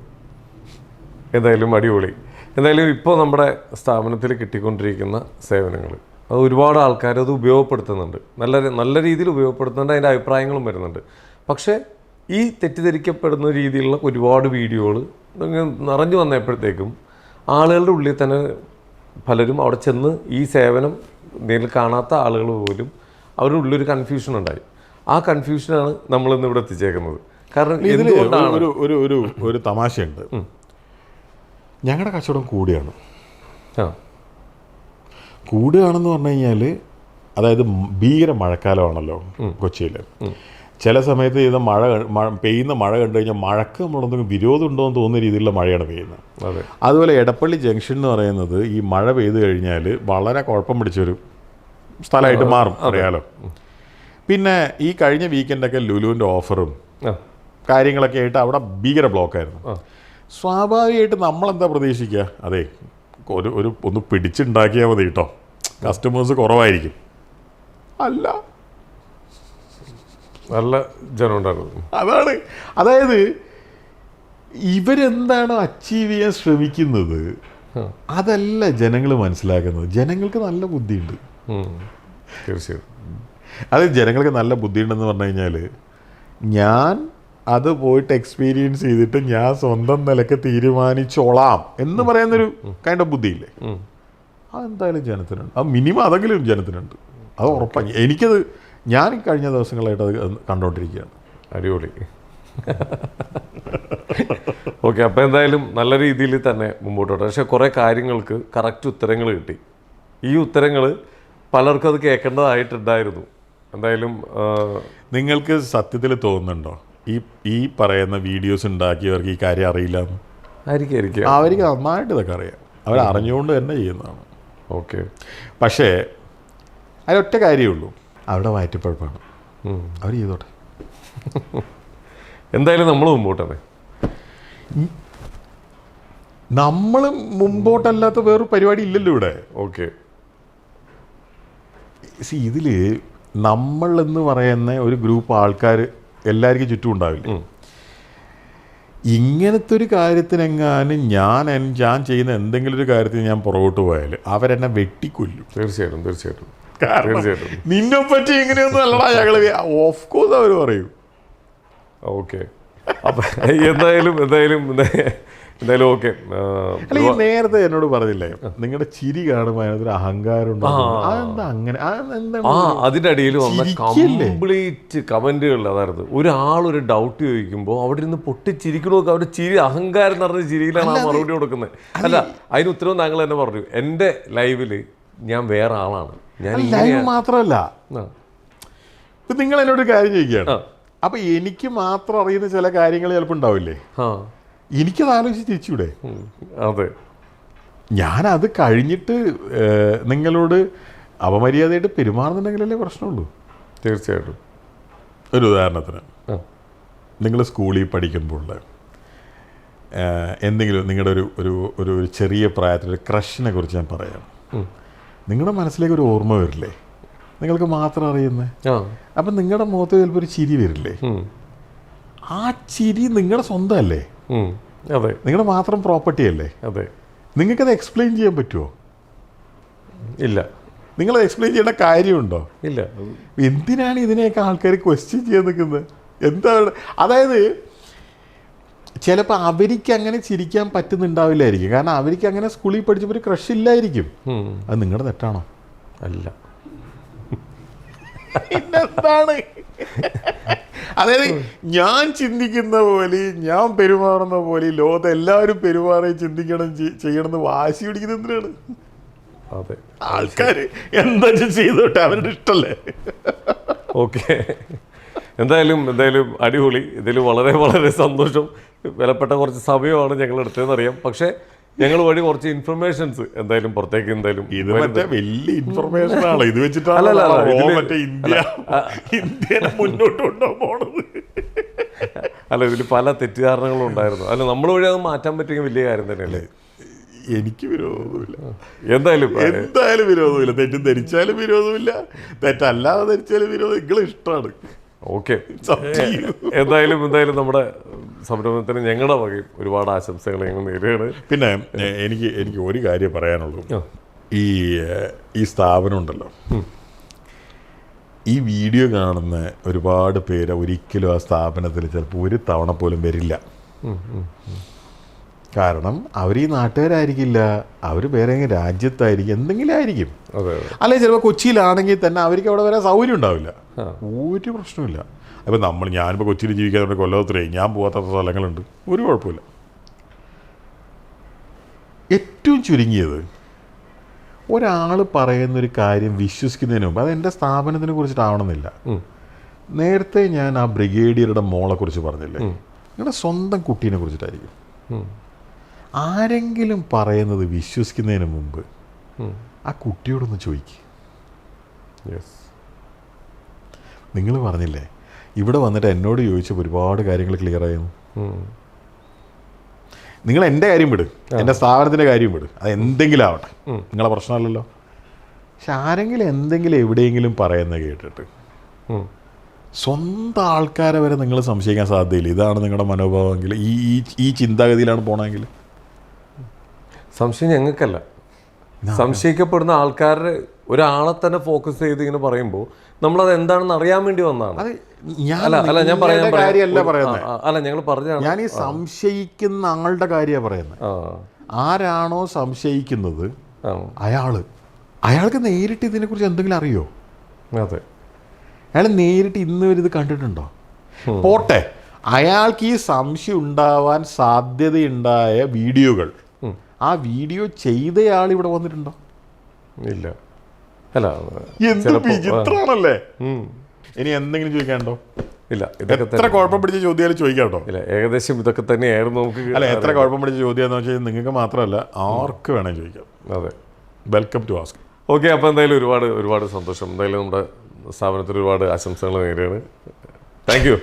എന്തായാലും അടിപൊളി. എന്തായാലും ഇപ്പോൾ നമ്മുടെ സ്ഥാപനത്തിൽ കിട്ടിക്കൊണ്ടിരിക്കുന്ന സേവനങ്ങൾ അത് ഒരുപാട് ആൾക്കാർ അത് ഉപയോഗപ്പെടുത്തുന്നുണ്ട്, നല്ല രീതിയിൽ ഉപയോഗപ്പെടുത്തുന്നുണ്ട്, അതിൻ്റെ അഭിപ്രായങ്ങളും വരുന്നുണ്ട്. പക്ഷേ ഈ തെറ്റിദ്ധരിക്കപ്പെടുന്ന രീതിയിലുള്ള ഒരുപാട് വീഡിയോകൾ നിറഞ്ഞു വന്നപ്പോഴത്തേക്കും ആളുകളുടെ ഉള്ളിൽ തന്നെ പലരും അവിടെ ചെന്ന് ഈ സേവനം നേരിൽ കാണാത്ത ആളുകൾ പോലും അവരുടെ ഉള്ളിലൊരു കൺഫ്യൂഷൻ ഉണ്ടായി. ആ കൺഫ്യൂഷനാണ് നമ്മളിന്ന് ഇവിടെ എത്തിച്ചേക്കുന്നത്. കാരണം എന്തുകൊണ്ടാണ് ഒരു തമാശയുണ്ട്. ഞങ്ങളുടെ കച്ചവടം കൂടുകയാണ്. കൂടുകയാണെന്ന് പറഞ്ഞു കഴിഞ്ഞാൽ, അതായത് ഭീകര മഴക്കാലമാണല്ലോ കൊച്ചിയിൽ. ചില സമയത്ത് ചെയ്ത പെയ്യുന്ന മഴ കണ്ടു കഴിഞ്ഞാൽ മഴക്ക് നമ്മളൊന്നും വിരോധം ഉണ്ടോ എന്ന് തോന്നുന്ന രീതിയിലുള്ള മഴയാണ് പെയ്യുന്നത്. അതെ. അതുപോലെ എടപ്പള്ളി ജംഗ്ഷൻ എന്ന് പറയുന്നത് ഈ മഴ പെയ്തു കഴിഞ്ഞാൽ വളരെ കുഴപ്പം പിടിച്ചൊരു സ്ഥലമായിട്ട് മാറും, അറിയാലോ. പിന്നെ ഈ കഴിഞ്ഞ വീക്കെൻഡൊക്കെ ലുലുവിൻ്റെ ഓഫറും കാര്യങ്ങളൊക്കെ ആയിട്ട് അവിടെ ഭീകര ബ്ലോക്കായിരുന്നു. സ്വാഭാവികമായിട്ട് നമ്മളെന്താ പ്രതീക്ഷിക്കുക? അതെ, ഒന്ന് പിടിച്ചുണ്ടാക്കിയാൽ മതി കേട്ടോ, കസ്റ്റമേഴ്സ് കുറവായിരിക്കും. അല്ല, നല്ല ജനം ഉണ്ടായിരുന്നു. അതായത് ഇവരെന്താണോ അച്ചീവ് ചെയ്യാൻ ശ്രമിക്കുന്നത് അതല്ല ജനങ്ങൾ മനസ്സിലാക്കുന്നത്. ജനങ്ങൾക്ക് നല്ല ബുദ്ധിയുണ്ട്. തീർച്ചയായും അത് ജനങ്ങൾക്ക് നല്ല ബുദ്ധിയുണ്ടെന്ന് പറഞ്ഞു കഴിഞ്ഞാൽ ഞാൻ അത് പോയിട്ട് എക്സ്പീരിയൻസ് ചെയ്തിട്ട് ഞാൻ സ്വന്തം നിലക്ക് തീരുമാനിച്ചോളാം എന്ന് പറയുന്നൊരു കൈൻഡ് ഓഫ് ബുദ്ധിയില്ലേ, അതെന്തായാലും ജനത്തിനുണ്ട്. അത് മിനിമം അതെങ്കിലും ജനത്തിനുണ്ട്, അത് ഉറപ്പാണ്. എനിക്കത് ഞാൻ കഴിഞ്ഞ ദിവസങ്ങളായിട്ട് അത് കണ്ടുകൊണ്ടിരിക്കുകയാണ്. അടിപൊളി. ഓക്കെ, അപ്പോൾ എന്തായാലും നല്ല രീതിയിൽ തന്നെ മുമ്പോട്ടോട്ടെ. പക്ഷേ കുറേ കാര്യങ്ങൾക്ക് കറക്റ്റ് ഉത്തരങ്ങൾ കിട്ടി. ഈ ഉത്തരങ്ങൾ പലർക്കും അത് കേൾക്കേണ്ടതായിട്ടുണ്ടായിരുന്നു. എന്തായാലും നിങ്ങൾക്ക് സത്യത്തിൽ തോന്നുന്നുണ്ടോ ഈ പറയുന്ന വീഡിയോസ് ഉണ്ടാക്കിയവർക്ക് ഈ കാര്യം അറിയില്ല എന്ന്? ആയിരിക്കും, അവർക്ക് നന്നായിട്ട് ഇതൊക്കെ അറിയാം, അവരറിഞ്ഞുകൊണ്ട് തന്നെ ചെയ്യുന്നതാണ്. ഓക്കെ, പക്ഷേ അതിലൊറ്റ കാര്യമേ ഉള്ളൂ, അവരുടെ വയറ്റിപ്പഴപ്പാണ്. അവർ ചെയ്തോട്ടെ. എന്തായാലും നമ്മൾ മുമ്പോട്ടേ. നമ്മൾ മുമ്പോട്ടല്ലാത്ത വേറൊരു പരിപാടി ഇല്ലല്ലോ ഇവിടെ. ഓക്കെ, ഇതിൽ നമ്മൾ എന്ന് പറയുന്ന ഒരു ഗ്രൂപ്പ് ആൾക്കാർ എല്ലാവർക്കും ചുറ്റും ഉണ്ടാവില്ല. ഇങ്ങനത്തെ ഒരു കാര്യത്തിനെങ്ങാനും ഞാൻ ചെയ്യുന്ന എന്തെങ്കിലും ഒരു കാര്യത്തിന് ഞാൻ പുറകോട്ട് പോയാൽ അവരെന്നെ വെട്ടിക്കൊല്ലും. തീർച്ചയായിട്ടും. നിന്നെ പറ്റി ഇങ്ങനെയൊന്നും അല്ലടാ ഞങ്ങള്, ഓഫ് കോഴ്സ് അവർ പറയും. ഓക്കെ, അപ്പം എന്തായാലും ഓക്കെ. അല്ല, ഈ നേരത്തെ എന്നോട് പറഞ്ഞില്ലേ നിങ്ങളുടെ ചിരി കാണുമ്പോൾ അതിനൊരു അഹങ്കാരം ഉണ്ടോ? അതെന്താ അങ്ങനെ? അതിൻ്റെ അടിയിൽ വന്ന കംപ്ലീറ്റ് കമന്റുകൾ അതായിരുന്നു. ഒരാളൊരു ഡൗട്ട് ചോദിക്കുമ്പോൾ അവിടെ നിന്ന് പൊട്ടിച്ചിരിക്കണമൊക്കെ അവരുടെ ചിരി അഹങ്കാരം നിറഞ്ഞ ചിരിയിലാണ് ആ മറുപടി കൊടുക്കുന്നത്. അല്ല, അതിന് ഉത്തരവും താങ്കൾ തന്നെ പറഞ്ഞു. എൻ്റെ ലൈവില് ഞാൻ വേറെ ആളാണ്. ലൈവ് മാത്രമല്ല, ഇപ്പം നിങ്ങൾ എന്നോട് കാര്യം ചോദിക്കുകയാണ്, അപ്പൊ എനിക്ക് മാത്രം അറിയുന്ന ചില കാര്യങ്ങൾ ചിലപ്പോൾ ഉണ്ടാവില്ലേ, എനിക്കത് ആലോചിച്ച് തിരിച്ചൂടെ? അതെ, ഞാനത് കഴിഞ്ഞിട്ട് നിങ്ങളോട് അപമര്യാദയായിട്ട് പെരുമാറുന്നുണ്ടെങ്കിലല്ലേ പ്രശ്നമുള്ളൂ. തീർച്ചയായിട്ടും. ഒരു ഉദാഹരണത്തിന്, നിങ്ങൾ സ്കൂളിൽ പഠിക്കുമ്പോൾ എന്തെങ്കിലും നിങ്ങളുടെ ഒരു ചെറിയ പ്രായത്തിലൊരു ക്രഷിനെ കുറിച്ച് ഞാൻ പറയാം. നിങ്ങളുടെ മനസ്സിലേക്ക് ഒരു ഓർമ്മ വരില്ലേ, നിങ്ങൾക്ക് മാത്രം അറിയുന്നത്. അപ്പം നിങ്ങളുടെ മുഖത്ത് ചിലപ്പോൾ ഒരു ചിരി വരില്ലേ, ആ ചിരി നിങ്ങളുടെ സ്വന്തമല്ലേ, അതെ, നിങ്ങളുടെ മാത്രം പ്രോപ്പർട്ടി അല്ലേ. അതെ, നിങ്ങൾക്കത് എക്സ്പ്ലെയിൻ ചെയ്യാൻ പറ്റുമോ? ഇല്ല. നിങ്ങളത് എക്സ്പ്ലെയിൻ ചെയ്യേണ്ട കാര്യമുണ്ടോ? ഇല്ല. എന്തിനാണ് ഇതിനെയൊക്കെ ആൾക്കാർ ക്വസ്റ്റ്യൻ ചെയ്യാൻ നിൽക്കുന്നത്? എന്താണ്? അതായത് ചിലപ്പോൾ അവർക്ക് അങ്ങനെ ചിരിക്കാൻ പറ്റുന്നുണ്ടാവില്ലായിരിക്കും, കാരണം അവർക്ക് അങ്ങനെ സ്കൂളിൽ പഠിച്ചപ്പോൾ ഒരു ക്രഷ് ഇല്ലായിരിക്കും. അത് നിങ്ങളുടെ തെറ്റാണോ? അല്ല. എന്താണ്? അതായത് ഞാൻ ചിന്തിക്കുന്ന പോലെ, ഞാൻ പെരുമാറുന്ന പോലെ ലോകത്ത് എല്ലാവരും പെരുമാറി ചിന്തിക്കണം ചെയ്യണമെന്ന് വാശി പിടിക്കുന്നത് എന്തിനാണ്? അതെ, ആൾക്കാർ എന്താ ചെയ്തോട്ടെ, അവരുടെ ഇഷ്ടമല്ലേ. ഓക്കെ, എന്തായാലും അടിപൊളി. ഇതിൽ വളരെ വളരെ സന്തോഷം. വിലപ്പെട്ട കുറച്ച് സമയമാണ് ഞങ്ങൾ എടുത്തതെന്നറിയാം, പക്ഷേ ഞങ്ങൾ വഴി കുറച്ച് ഇൻഫർമേഷൻസ് എന്തായാലും പുറത്തേക്ക് എന്തായാലും ഇത് മറ്റേ വലിയ ഇൻഫർമേഷൻ ആണ്. ഇത് വെച്ചിട്ടാണ് ഇന്ത്യനെ മുന്നോട്ട് കൊണ്ടുപോകണത്. അല്ല, ഇതിൽ പല തെറ്റിദ്ധാരണകളും ഉണ്ടായിരുന്നു. അല്ല, നമ്മൾ വഴി അത് മാറ്റാൻ പറ്റിയ വലിയ കാര്യം തന്നെയല്ലേ. എനിക്ക് വിരോധമില്ല, എന്തായാലും വിരോധമില്ല. തെറ്റും ധരിച്ചാലും വിരോധമില്ല, തെറ്റല്ലാതെ ധരിച്ചാലും വിരോധം. നിങ്ങളെ ഇഷ്ടമാണ്. ഓക്കെ, എന്തായാലും നമ്മുടെ സംരംഭത്തിന് ഞങ്ങളുടെ വകയും ഒരുപാട് ആശംസകൾ ഞങ്ങൾ നേരുകയാണ്. പിന്നെ എനിക്ക് ഒരു കാര്യം പറയാനുള്ളൂ. ഈ സ്ഥാപനം ഉണ്ടല്ലോ, ഈ വീഡിയോ കാണുന്ന ഒരുപാട് പേര് ഒരിക്കലും ആ സ്ഥാപനത്തിൽ ചിലപ്പോൾ ഒരു തവണ പോലും വരില്ല. കാരണം അവർ ഈ നാട്ടുകാരായിരിക്കില്ല, അവർ വേറെ രാജ്യത്തായിരിക്കും, എന്തെങ്കിലും ആയിരിക്കും. അല്ലെങ്കിൽ ചിലപ്പോൾ കൊച്ചിയിലാണെങ്കിൽ തന്നെ അവർക്ക് അവിടെ വരാൻ സൗകര്യം ഉണ്ടാവില്ല. ഒരു പ്രശ്നമില്ല. അപ്പം ഞാനിപ്പോൾ കൊച്ചിയിൽ ജീവിക്കാതെ കൊല്ലത്തിലേ ഞാൻ പോകാത്ത സ്ഥലങ്ങളുണ്ട്, ഒരു കുഴപ്പമില്ല. ഏറ്റവും ചുരുങ്ങിയത് ഒരാൾ പറയുന്നൊരു കാര്യം വിശ്വസിക്കുന്നതിന് മുമ്പ് അത് എൻ്റെ സ്ഥാപനത്തിനെ കുറിച്ചിട്ടാവണമെന്നില്ല, നേരത്തെ ഞാൻ ആ ബ്രിഗേഡിയറുടെ മോളെ കുറിച്ച് പറഞ്ഞില്ലേ, നിങ്ങളുടെ സ്വന്തം കുട്ടീനെ കുറിച്ചിട്ടായിരിക്കും. ആരെങ്കിലും പറയുന്നത് വിശ്വസിക്കുന്നതിന് മുമ്പ് ആ കുട്ടിയോടൊന്ന് ചോദിക്കുക. നിങ്ങൾ പറഞ്ഞില്ലേ ഇവിടെ വന്നിട്ട് എന്നോട് ചോദിച്ചപ്പോൾ ഒരുപാട് കാര്യങ്ങൾ ക്ലിയർ ആയിരുന്നു. നിങ്ങൾ എൻ്റെ കാര്യം വിട്, എൻ്റെ സ്ഥാപനത്തിൻ്റെ കാര്യം വിട്, അത് എന്തെങ്കിലും ആവട്ടെ, നിങ്ങളെ പ്രശ്നമല്ലല്ലോ. പക്ഷെ ആരെങ്കിലും എന്തെങ്കിലും എവിടെയെങ്കിലും പറയുന്നത് കേട്ടിട്ട് സ്വന്തം ആൾക്കാരെ വരെ നിങ്ങൾ സംശയിക്കാൻ സാധ്യതയില്ല. ഇതാണ് നിങ്ങളുടെ മനോഭാവമെങ്കിൽ, ഈ ചിന്താഗതിയിലാണ് പോകണമെങ്കിൽ. സംശയം ഞങ്ങൾക്കല്ല, സംശയിക്കപ്പെടുന്ന ആൾക്കാരുടെ ഒരാളെ തന്നെ ഫോക്കസ് ചെയ്ത് ഇങ്ങനെ പറയുമ്പോൾ നമ്മളത് എന്താണെന്ന് അറിയാൻ വേണ്ടി വന്നതാണ്. ഞങ്ങൾ പറഞ്ഞാണ്, ഞാൻ ഈ സംശയിക്കുന്ന ആളുടെ കാര്യമാണ് പറയുന്നത്. ആരാണോ സംശയിക്കുന്നത് അയാൾക്ക് നേരിട്ട് ഇതിനെക്കുറിച്ച് എന്തെങ്കിലും അറിയോ? അതെ, അയാൾ നേരിട്ട് ഇന്ന് വരെ ഇത് കണ്ടിട്ടുണ്ടോ? പോട്ടെ, അയാൾക്ക് ഈ സംശയം ഉണ്ടാവാൻ സാധ്യതയുണ്ടായ വീഡിയോകൾ, ആ വീഡിയോ ചെയ്തയാൾ ഇവിടെ വന്നിട്ടുണ്ടോ? ഇല്ല. അല്ല, എന്ത് വിചിത്രാണല്ലേ. ഇനി എന്തെങ്കിലും ചോദിക്കാനുണ്ടോ? ഇല്ല. എത്ര കുഴപ്പം പിടിച്ച ചോദ്യം ചോദിക്കാട്ടോ? ഇല്ല, ഏകദേശം ഇതൊക്കെ തന്നെയായിരുന്നു നമുക്ക്. അല്ല, എത്ര കുഴപ്പം പിടിച്ച ചോദ്യം എന്ന് വെച്ചാൽ നിങ്ങൾക്ക് മാത്രമല്ല ആർക്ക് വേണേൽ ചോദിക്കാം. അതെ, വെൽക്കം ടു ആസ്ക്. ഓക്കെ, അപ്പോൾ എന്തായാലും ഒരുപാട് ഒരുപാട് സന്തോഷം. എന്തായാലും നമ്മുടെ സ്ഥാപനത്തിൽ ഒരുപാട് ആശംസകൾ നേരെയാണ്. Thank you.